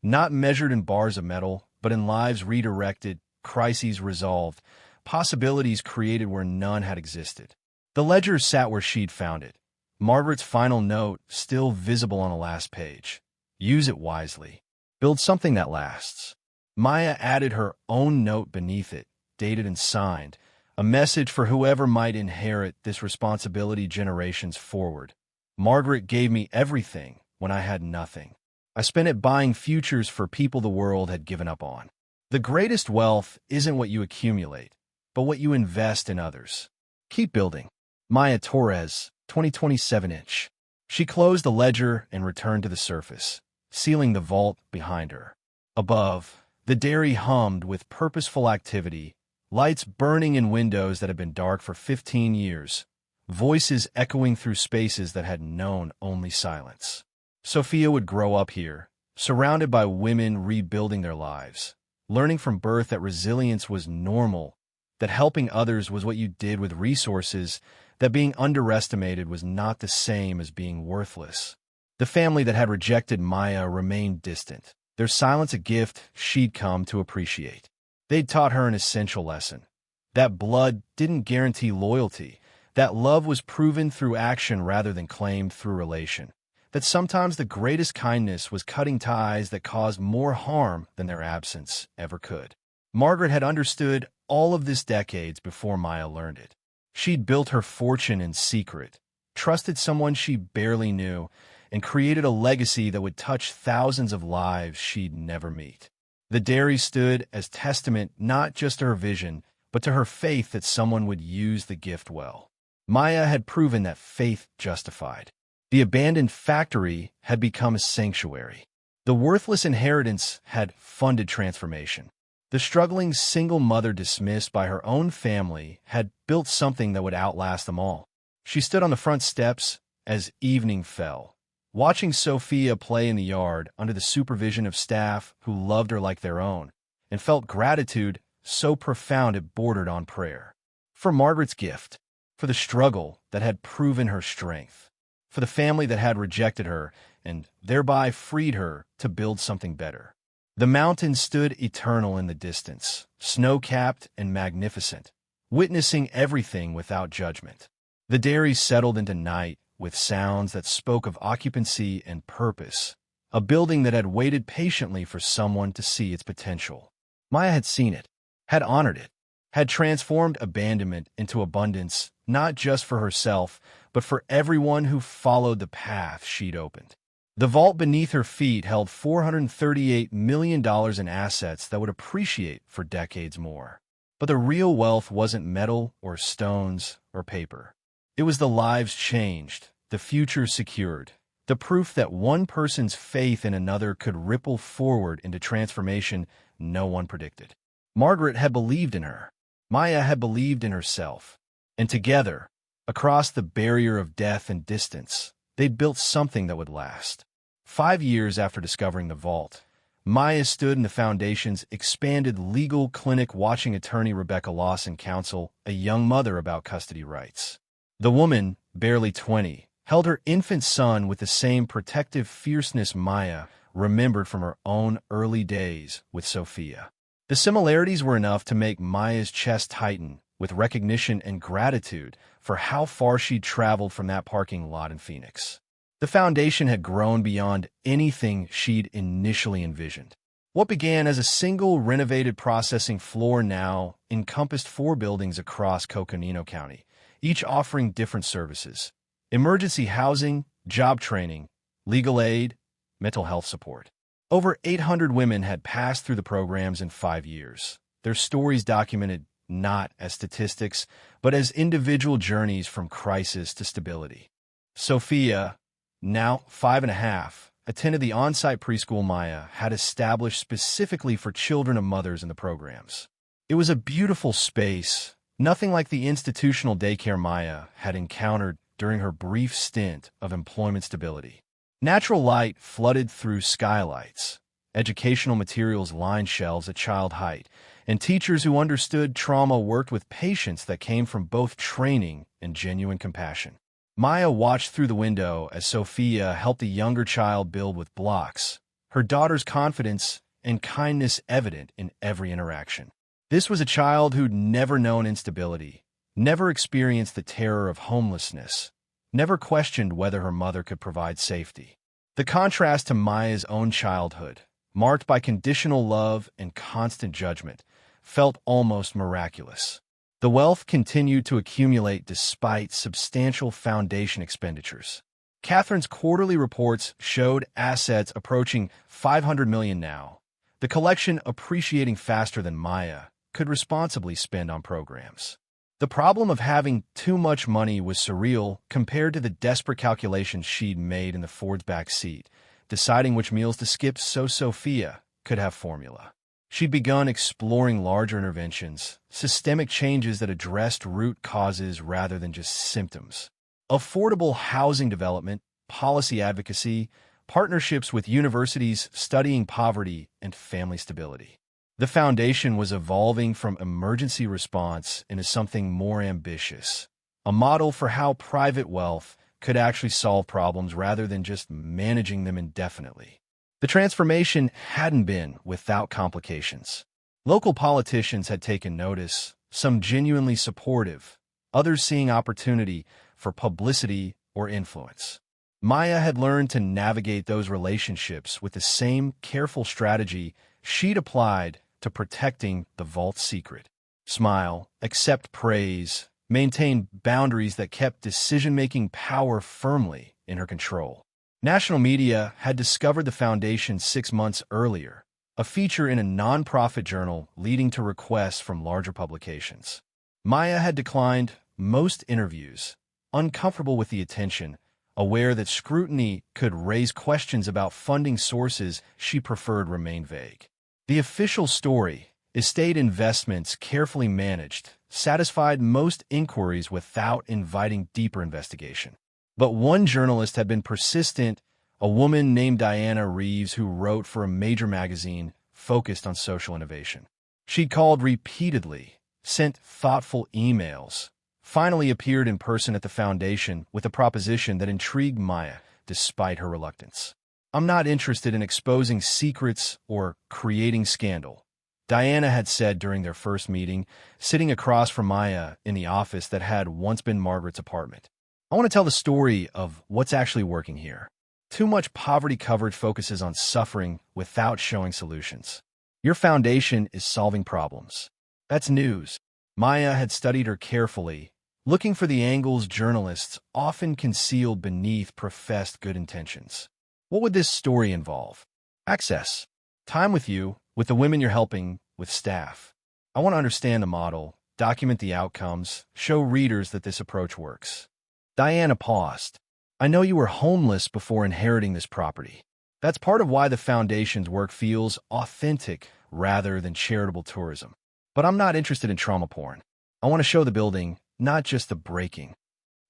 not measured in bars of metal, but in lives redirected, crises resolved, possibilities created where none had existed. The ledger sat where she'd found it, Margaret's final note still visible on the last page. Use it wisely. Build something that lasts. Maya added her own note beneath it, dated and signed, a message for whoever might inherit this responsibility generations forward. Margaret gave me everything when I had nothing. I spent it buying futures for people the world had given up on. The greatest wealth isn't what you accumulate, but what you invest in others. Keep building. Maya Torres, 2027-inch. She closed the ledger and returned to the surface, sealing the vault behind her. Above, the dairy hummed with purposeful activity, lights burning in windows that had been dark for 15 years, voices echoing through spaces that had known only silence. Sophia would grow up here, surrounded by women rebuilding their lives, learning from birth that resilience was normal, that helping others was what you did with resources, that being underestimated was not the same as being worthless. The family that had rejected Maya remained distant, their silence a gift she'd come to appreciate. They'd taught her an essential lesson. That blood didn't guarantee loyalty, that love was proven through action rather than claimed through relation, that sometimes the greatest kindness was cutting ties that caused more harm than their absence ever could. Margaret had understood all of this decades before Maya learned it. She'd built her fortune in secret, trusted someone she barely knew, and created a legacy that would touch thousands of lives she'd never meet. The dairy stood as testament not just to her vision, but to her faith that someone would use the gift well. Maya had proven that faith justified. The abandoned factory had become a sanctuary. The worthless inheritance had funded transformation. The struggling single mother dismissed by her own family had built something that would outlast them all. She stood on the front steps as evening fell, watching Sophia play in the yard under the supervision of staff who loved her like their own, and felt gratitude so profound it bordered on prayer. For Margaret's gift, for the struggle that had proven her strength, for the family that had rejected her and thereby freed her to build something better. The mountain stood eternal in the distance, snow-capped and magnificent, witnessing everything without judgment. The dairy settled into night with sounds that spoke of occupancy and purpose, a building that had waited patiently for someone to see its potential. Maya had seen it, had honored it, had transformed abandonment into abundance, not just for herself, but for everyone who followed the path she'd opened. The vault beneath her feet held $438 million in assets that would appreciate for decades more. But the real wealth wasn't metal or stones or paper. It was the lives changed, the future secured, the proof that one person's faith in another could ripple forward into transformation no one predicted. Margaret had believed in her. Maya had believed in herself. And together, across the barrier of death and distance, they built something that would last. 5 years after discovering the vault, Maya stood in the Foundation's expanded legal clinic watching attorney Rebecca Lawson counsel a young mother about custody rights. The woman, barely 20, held her infant son with the same protective fierceness Maya remembered from her own early days with Sophia. The similarities were enough to make Maya's chest tighten with recognition and gratitude for how far she'd traveled from that parking lot in Phoenix. The Foundation had grown beyond anything she'd initially envisioned. What began as a single renovated processing floor now encompassed 4 buildings across Coconino County, each offering different services: emergency housing, job training, legal aid, mental health support. Over 800 women had passed through the programs in 5 years, their stories documented not as statistics, but as individual journeys from crisis to stability. Sophia, now 5.5, attended the on-site preschool Maya had established specifically for children of mothers in the programs. It was a beautiful space, nothing like the institutional daycare Maya had encountered during her brief stint of employment stability. Natural light flooded through skylights, educational materials lined shelves at child height, and teachers who understood trauma worked with patience that came from both training and genuine compassion. Maya watched through the window as Sophia helped a younger child build with blocks, her daughter's confidence and kindness evident in every interaction. This was a child who'd never known instability, never experienced the terror of homelessness, never questioned whether her mother could provide safety. The contrast to Maya's own childhood, marked by conditional love and constant judgment, felt almost miraculous. The wealth continued to accumulate despite substantial foundation expenditures. Catherine's quarterly reports showed assets approaching $500 million now, the collection appreciating faster than Maya could responsibly spend on programs. The problem of having too much money was surreal compared to the desperate calculations she'd made in the Ford's back seat, deciding which meals to skip so Sophia could have formula. She'd begun exploring larger interventions, systemic changes that addressed root causes rather than just symptoms. Affordable housing development, policy advocacy, partnerships with universities studying poverty and family stability. The foundation was evolving from emergency response into something more ambitious, a model for how private wealth could actually solve problems rather than just managing them indefinitely. The transformation hadn't been without complications. Local politicians had taken notice, some genuinely supportive, others seeing opportunity for publicity or influence. Maya had learned to navigate those relationships with the same careful strategy she'd applied to protecting the vault's secret. Smile, accept praise, maintain boundaries that kept decision-making power firmly in her control. National media had discovered the foundation 6 months earlier, a feature in a non-profit journal leading to requests from larger publications. Maya had declined most interviews, uncomfortable with the attention, aware that scrutiny could raise questions about funding sources she preferred remain vague. The official story, estate investments carefully managed, satisfied most inquiries without inviting deeper investigation. But one journalist had been persistent, a woman named Diana Reeves who wrote for a major magazine focused on social innovation. She'd called repeatedly, sent thoughtful emails, finally appeared in person at the foundation with a proposition that intrigued Maya despite her reluctance. "I'm not interested in exposing secrets or creating scandal," Diana had said during their first meeting, sitting across from Maya in the office that had once been Margaret's apartment. "I want to tell the story of what's actually working here. Too much poverty coverage focuses on suffering without showing solutions. Your foundation is solving problems. That's news." Maya had studied her carefully, looking for the angles journalists often concealed beneath professed good intentions. What would this story involve? Access. Time with you, with the women you're helping, with staff. I want to understand the model, document the outcomes, show readers that this approach works. Diana paused. "I know you were homeless before inheriting this property. That's part of why the foundation's work feels authentic rather than charitable tourism. But I'm not interested in trauma porn. I want to show the building, not just the breaking."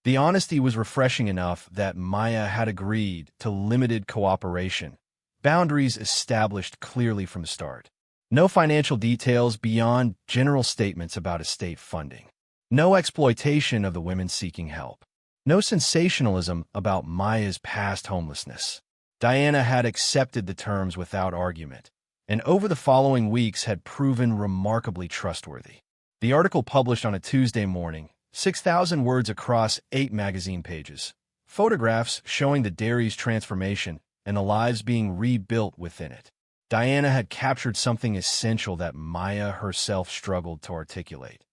The honesty was refreshing enough that Maya had agreed to limited cooperation, boundaries established clearly from the start. No financial details beyond general statements about estate funding. No exploitation of the women seeking help. No sensationalism about Maya's past homelessness. Diana had accepted the terms without argument, and over the following weeks had proven remarkably trustworthy. The article published on a Tuesday morning, 6,000 words across 8 magazine pages, photographs showing the dairy's transformation and the lives being rebuilt within it. Diana had captured something essential that Maya herself struggled to articulate.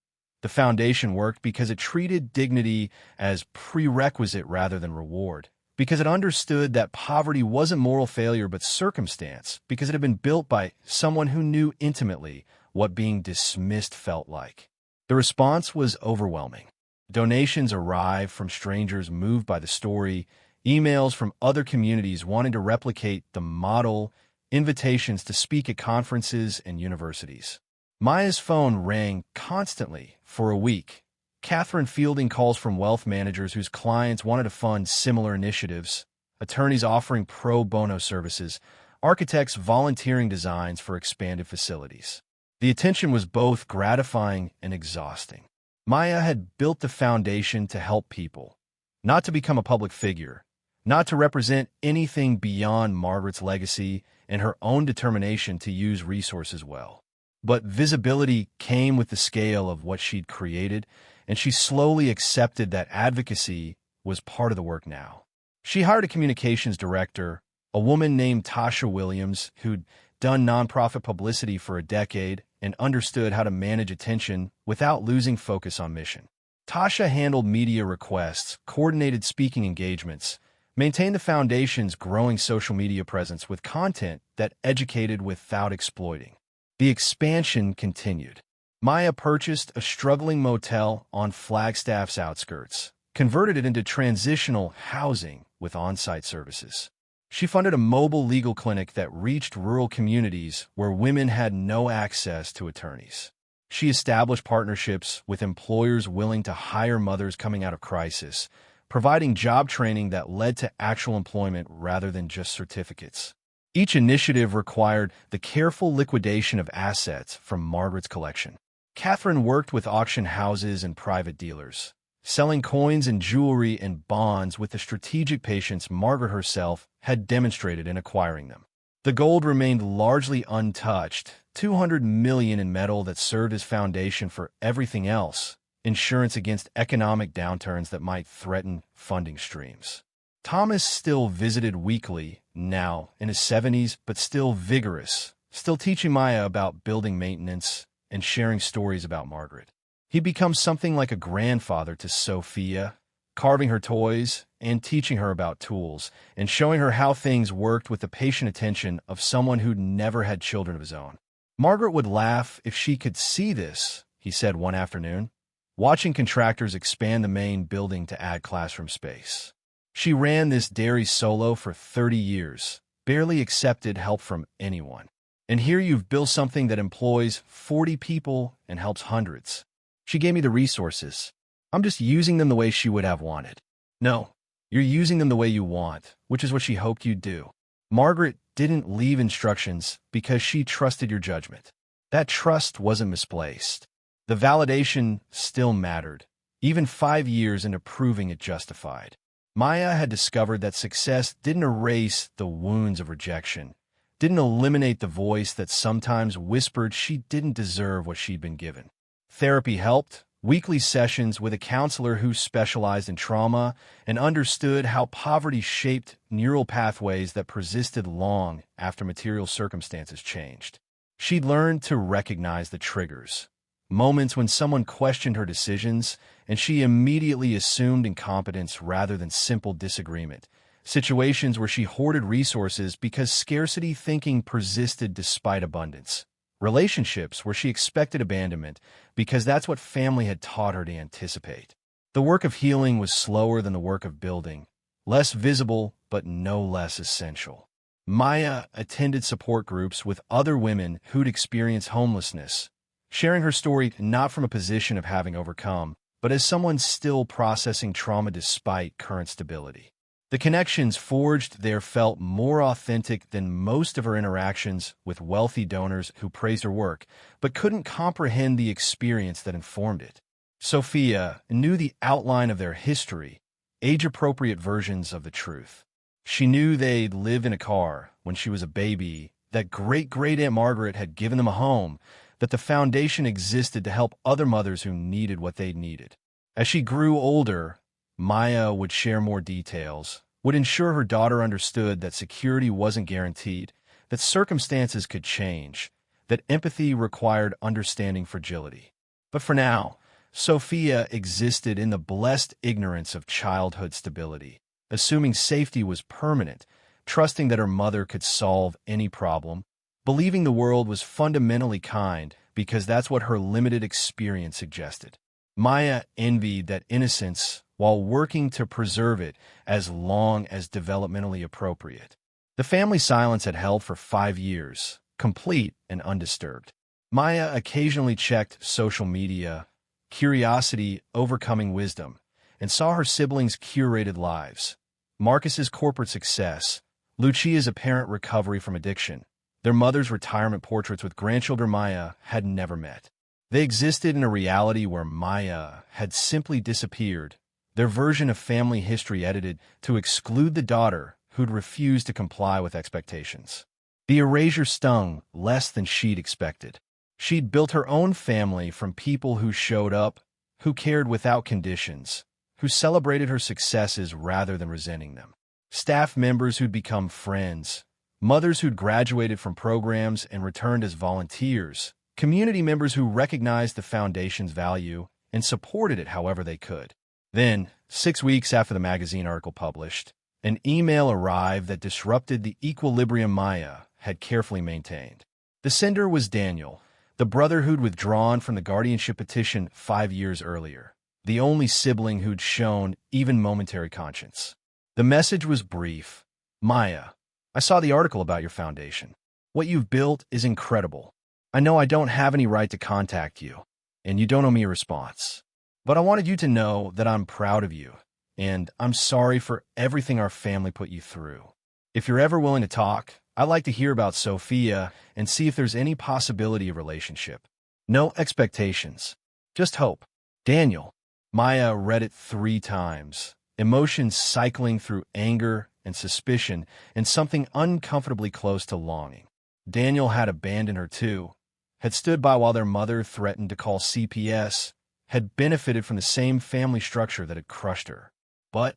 The foundation worked because it treated dignity as prerequisite rather than reward, because it understood that poverty wasn't moral failure but circumstance, because it had been built by someone who knew intimately what being dismissed felt like. The response was overwhelming. Donations arrived from strangers moved by the story, emails from other communities wanting to replicate the model, invitations to speak at conferences and universities. Maya's phone rang constantly for a week, Catherine fielding calls from wealth managers whose clients wanted to fund similar initiatives, attorneys offering pro bono services, architects volunteering designs for expanded facilities. The attention was both gratifying and exhausting. Maya had built the foundation to help people, not to become a public figure, not to represent anything beyond Margaret's legacy and her own determination to use resources well. But visibility came with the scale of what she'd created, and she slowly accepted that advocacy was part of the work now. She hired a communications director, a woman named Tasha Williams, who'd done nonprofit publicity for a decade and understood how to manage attention without losing focus on mission. Tasha handled media requests, coordinated speaking engagements, maintained the foundation's growing social media presence with content that educated without exploiting. The expansion continued. Maya purchased a struggling motel on Flagstaff's outskirts, converted it into transitional housing with on-site services. She funded a mobile legal clinic that reached rural communities where women had no access to attorneys. She established partnerships with employers willing to hire mothers coming out of crisis, providing job training that led to actual employment rather than just certificates. Each initiative required the careful liquidation of assets from Margaret's collection. Catherine worked with auction houses and private dealers, selling coins and jewelry and bonds with the strategic patience Margaret herself had demonstrated in acquiring them. The gold remained largely untouched, $200 million in metal that served as foundation for everything else, insurance against economic downturns that might threaten funding streams. Thomas still visited weekly, now in his 70s, but still vigorous, still teaching Maya about building maintenance and sharing stories about Margaret. He'd become something like a grandfather to Sophia, carving her toys and teaching her about tools and showing her how things worked with the patient attention of someone who'd never had children of his own. Margaret would laugh if she could see this, he said one afternoon, watching contractors expand the main building to add classroom space. She ran this dairy solo for 30 years, barely accepted help from anyone. And here you've built something that employs 40 people and helps hundreds. She gave me the resources. I'm just using them the way she would have wanted. No, you're using them the way you want, which is what she hoped you'd do. Margaret didn't leave instructions because she trusted your judgment. That trust wasn't misplaced. The validation still mattered, even 5 years into proving it justified. Maya had discovered that success didn't erase the wounds of rejection, didn't eliminate the voice that sometimes whispered she didn't deserve what she'd been given. Therapy helped, weekly sessions with a counselor who specialized in trauma and understood how poverty shaped neural pathways that persisted long after material circumstances changed. She'd learned to recognize the triggers, moments when someone questioned her decisions and she immediately assumed incompetence rather than simple disagreement, situations where she hoarded resources because scarcity thinking persisted despite abundance. Relationships where she expected abandonment because that's what family had taught her to anticipate. The work of healing was slower than the work of building, less visible but no less essential. Maya attended support groups with other women who'd experienced homelessness, sharing her story not from a position of having overcome, but as someone still processing trauma despite current stability. The connections forged there felt more authentic than most of her interactions with wealthy donors who praised her work, but couldn't comprehend the experience that informed it. Sophia knew the outline of their history, age-appropriate versions of the truth. She knew they'd lived in a car when she was a baby, that great-great-Aunt Margaret had given them a home, that the foundation existed to help other mothers who needed what they needed. As she grew older, Maya would share more details, would ensure her daughter understood that security wasn't guaranteed, that circumstances could change, that empathy required understanding fragility. But for now, Sophia existed in the blessed ignorance of childhood stability, assuming safety was permanent, trusting that her mother could solve any problem, believing the world was fundamentally kind because that's what her limited experience suggested. Maya envied that innocence while working to preserve it as long as developmentally appropriate. The family silence had held for 5 years, complete and undisturbed. Maya occasionally checked social media, curiosity overcoming wisdom, and saw her siblings' curated lives. Marcus's corporate success, Lucia's apparent recovery from addiction, their mother's retirement portraits with grandchildren Maya had never met. They existed in a reality where Maya had simply disappeared, their version of family history edited to exclude the daughter who'd refused to comply with expectations. The erasure stung less than she'd expected. She'd built her own family from people who showed up, who cared without conditions, who celebrated her successes rather than resenting them. Staff members who'd become friends, mothers who'd graduated from programs and returned as volunteers, community members who recognized the foundation's value and supported it however they could. Then, 6 weeks after the magazine article published, an email arrived that disrupted the equilibrium Maya had carefully maintained. The sender was Daniel, the brother who'd withdrawn from the guardianship petition 5 years earlier, the only sibling who'd shown even momentary conscience. The message was brief. Maya, I saw the article about your foundation. What you've built is incredible. I know I don't have any right to contact you, and you don't owe me a response. But I wanted you to know that I'm proud of you, and I'm sorry for everything our family put you through. If you're ever willing to talk, I'd like to hear about Sophia and see if there's any possibility of relationship. No expectations, just hope. Daniel. Maya read it 3 times, emotions cycling through anger and suspicion and something uncomfortably close to longing. Daniel had abandoned her too, had stood by while their mother threatened to call CPS, had benefited from the same family structure that had crushed her. But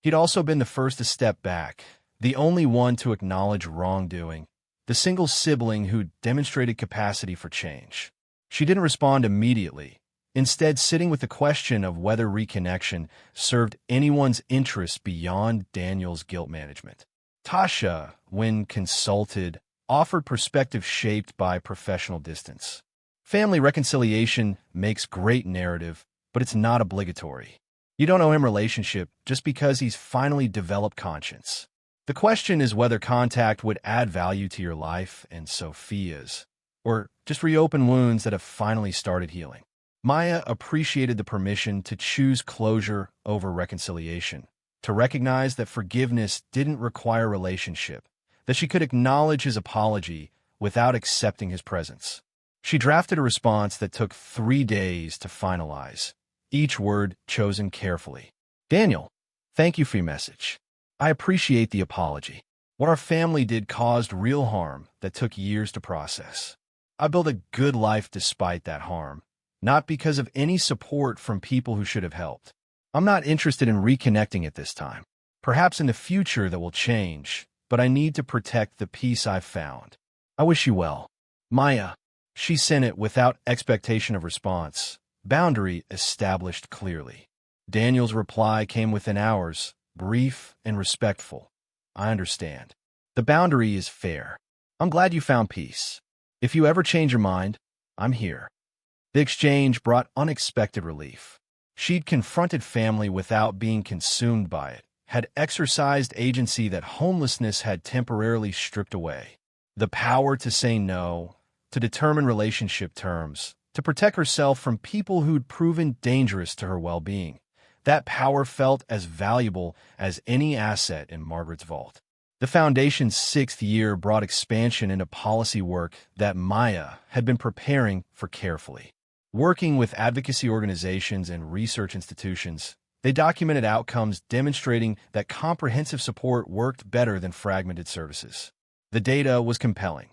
he'd also been the first to step back, the only one to acknowledge wrongdoing, the single sibling who demonstrated capacity for change. She didn't respond immediately, instead sitting with the question of whether reconnection served anyone's interests beyond Daniel's guilt management. Tasha, when consulted, offered perspective shaped by professional distance. Family reconciliation makes great narrative, but it's not obligatory. You don't owe him relationship just because he's finally developed conscience. The question is whether contact would add value to your life and Sophia's, or just reopen wounds that have finally started healing. Maya appreciated the permission to choose closure over reconciliation, to recognize that forgiveness didn't require relationship, that she could acknowledge his apology without accepting his presence. She drafted a response that took 3 days to finalize, each word chosen carefully. Daniel, thank you for your message. I appreciate the apology. What our family did caused real harm that took years to process. I built a good life despite that harm, not because of any support from people who should have helped. I'm not interested in reconnecting at this time. Perhaps in the future that will change, but I need to protect the peace I've found. I wish you well. Maya. She sent it without expectation of response, boundary established clearly. Daniel's reply came within hours, brief and respectful. I understand. The boundary is fair. I'm glad you found peace. If you ever change your mind, I'm here. The exchange brought unexpected relief. She'd confronted family without being consumed by it, had exercised agency that homelessness had temporarily stripped away. The power to say no, to determine relationship terms, to protect herself from people who'd proven dangerous to her well-being. That power felt as valuable as any asset in Margaret's vault. The Foundation's 6th year brought expansion into policy work that Maya had been preparing for carefully. Working with advocacy organizations and research institutions, they documented outcomes demonstrating that comprehensive support worked better than fragmented services. The data was compelling.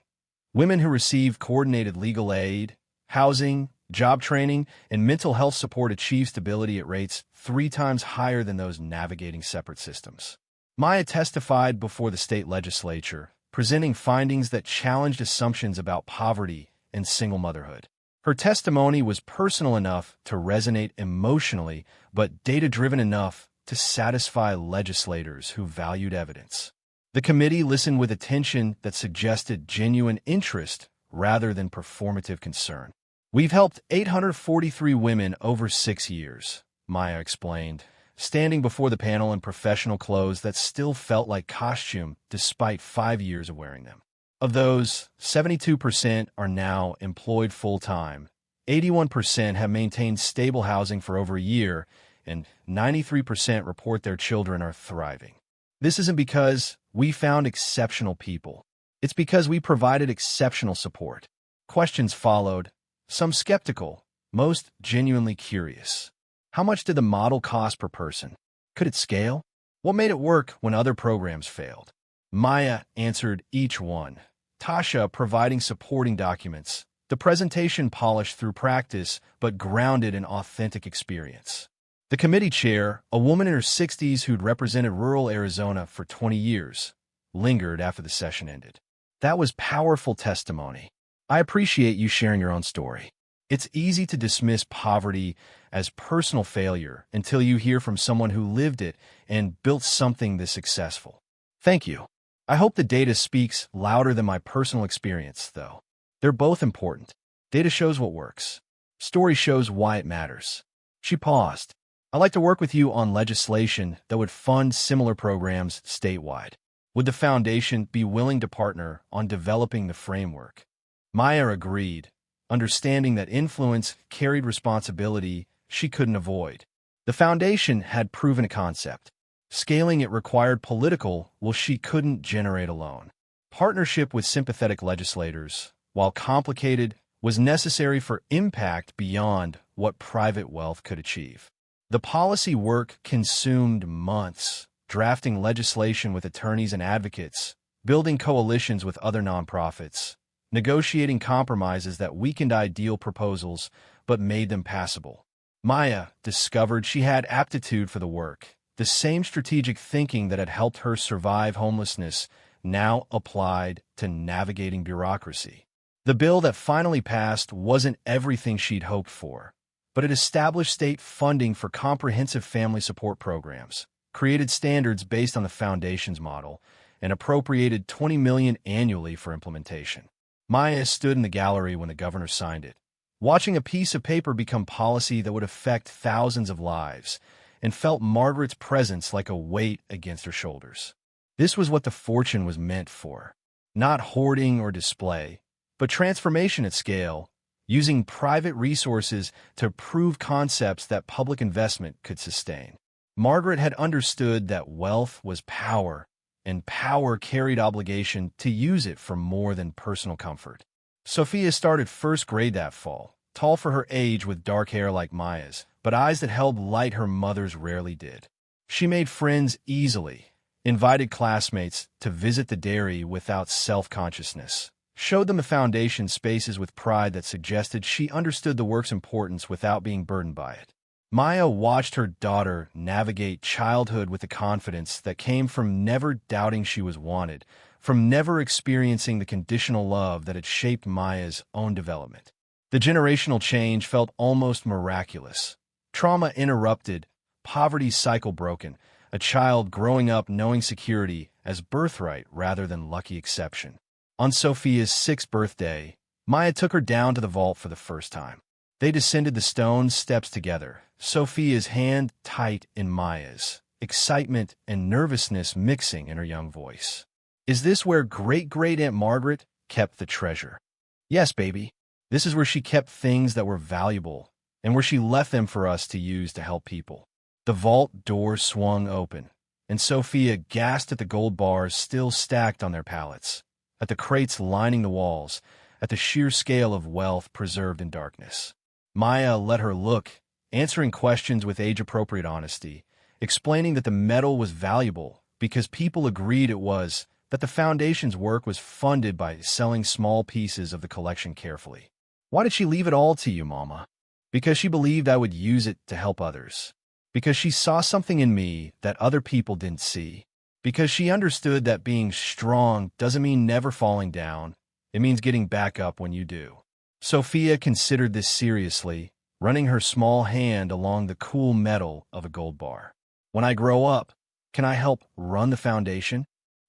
Women who received coordinated legal aid, housing, job training, and mental health support achieved stability at rates 3 times higher than those navigating separate systems. Maya testified before the state legislature, presenting findings that challenged assumptions about poverty and single motherhood. Her testimony was personal enough to resonate emotionally, but data-driven enough to satisfy legislators who valued evidence. The committee listened with attention that suggested genuine interest rather than performative concern. We've helped 843 women over 6 years, Maya explained, standing before the panel in professional clothes that still felt like costume despite 5 years of wearing them. Of those, 72% are now employed full-time, 81% have maintained stable housing for over a year, and 93% report their children are thriving. This isn't because we found exceptional people. It's because we provided exceptional support. Questions followed, some skeptical, most genuinely curious. How much did the model cost per person? Could it scale? What made it work when other programs failed? Maya answered each one, Tasha providing supporting documents, the presentation polished through practice but grounded in authentic experience. The committee chair, a woman in her 60s who'd represented rural Arizona for 20 years, lingered after the session ended. That was powerful testimony. I appreciate you sharing your own story. It's easy to dismiss poverty as personal failure until you hear from someone who lived it and built something this successful. Thank you. I hope the data speaks louder than my personal experience, though. They're both important. Data shows what works. Story shows why it matters. She paused. I'd like to work with you on legislation that would fund similar programs statewide. Would the foundation be willing to partner on developing the framework? Maya agreed, understanding that influence carried responsibility she couldn't avoid. The foundation had proven a concept. Scaling it required political will she couldn't generate alone. Partnership with sympathetic legislators, while complicated, was necessary for impact beyond what private wealth could achieve. The policy work consumed months, drafting legislation with attorneys and advocates, building coalitions with other nonprofits, negotiating compromises that weakened ideal proposals but made them passable. Maya discovered she had aptitude for the work. The same strategic thinking that had helped her survive homelessness now applied to navigating bureaucracy. The bill that finally passed wasn't everything she'd hoped for, but it established state funding for comprehensive family support programs, created standards based on the foundation's model, and appropriated $20 million annually for implementation. Maya stood in the gallery when the governor signed it, watching a piece of paper become policy that would affect thousands of lives, and felt Margaret's presence like a weight against her shoulders. This was what the fortune was meant for. Not hoarding or display, but transformation at scale, using private resources to prove concepts that public investment could sustain. Margaret had understood that wealth was power, and power carried obligation to use it for more than personal comfort. Sophia started first grade that fall, tall for her age with dark hair like Maya's, but eyes that held light her mother's rarely did. She made friends easily, invited classmates to visit the dairy without self-consciousness, showed them the foundation spaces with pride that suggested she understood the work's importance without being burdened by it. Maya watched her daughter navigate childhood with the confidence that came from never doubting she was wanted, from never experiencing the conditional love that had shaped Maya's own development. The generational change felt almost miraculous. Trauma interrupted, poverty's cycle broken, a child growing up knowing security as birthright rather than lucky exception. On Sophia's 6th birthday, Maya took her down to the vault for the first time. They descended the stone steps together, Sophia's hand tight in Maya's, excitement and nervousness mixing in her young voice. Is this where great-great-Aunt Margaret kept the treasure? Yes, baby. This is where she kept things that were valuable, and where she left them for us to use to help people. The vault door swung open, and Sophia gasped at the gold bars still stacked on their pallets, at the crates lining the walls, at the sheer scale of wealth preserved in darkness. Maya let her look, answering questions with age-appropriate honesty, explaining that the metal was valuable because people agreed it was, that the foundation's work was funded by selling small pieces of the collection carefully. Why did she leave it all to you, Mama? Because she believed I would use it to help others. Because she saw something in me that other people didn't see. Because she understood that being strong doesn't mean never falling down. It means getting back up when you do. Sophia considered this seriously, running her small hand along the cool metal of a gold bar. When I grow up, can I help run the foundation?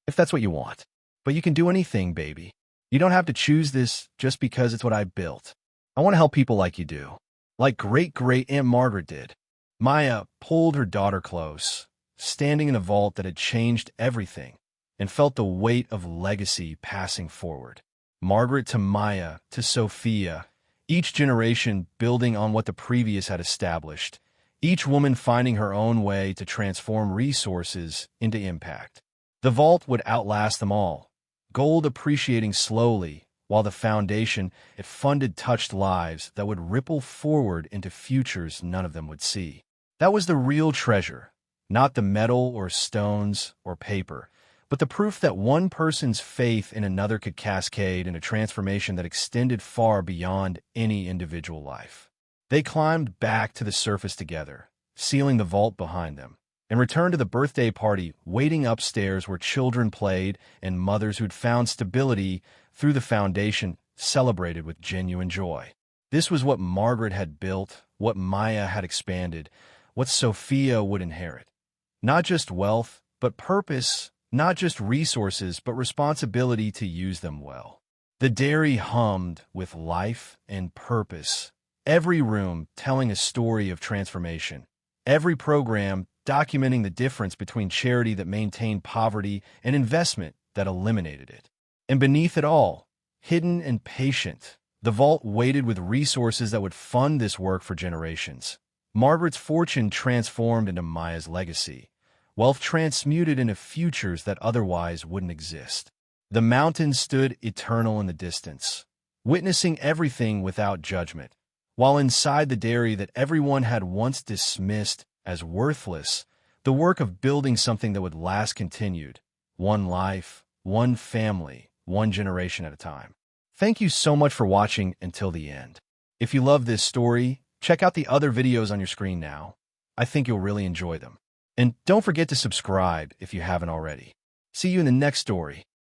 If that's what you want. But you can do anything, baby. You don't have to choose this just because it's what I built. I want to help people like you do. Like great-great-Aunt Margaret did. Maya pulled her daughter close, standing in a vault that had changed everything, and felt the weight of legacy passing forward. Margaret to Maya to Sophia, each generation building on what the previous had established, each woman finding her own way to transform resources into impact. The vault would outlast them all, gold appreciating slowly, while the foundation it funded touched lives that would ripple forward into futures none of them would see. That was the real treasure, not the metal or stones or paper, but the proof that one person's faith in another could cascade in a transformation that extended far beyond any individual life. They climbed back to the surface together, sealing the vault behind them, and returned to the birthday party waiting upstairs where children played and mothers who'd found stability through the foundation celebrated with genuine joy. This was what Margaret had built, what Maya had expanded, what Sophia would inherit. Not just wealth, but purpose, not just resources, but responsibility to use them well. The dairy hummed with life and purpose, every room telling a story of transformation, every program documenting the difference between charity that maintained poverty and investment that eliminated it. And beneath it all, hidden and patient, the vault waited with resources that would fund this work for generations. Margaret's fortune transformed into Maya's legacy, wealth transmuted into futures that otherwise wouldn't exist. The mountains stood eternal in the distance, witnessing everything without judgment, while inside the dairy that everyone had once dismissed as worthless, the work of building something that would last continued, one life, one family, one generation at a time. Thank you so much for watching until the end. If you love this story, check out the other videos on your screen now. I think you'll really enjoy them. And don't forget to subscribe if you haven't already. See you in the next story.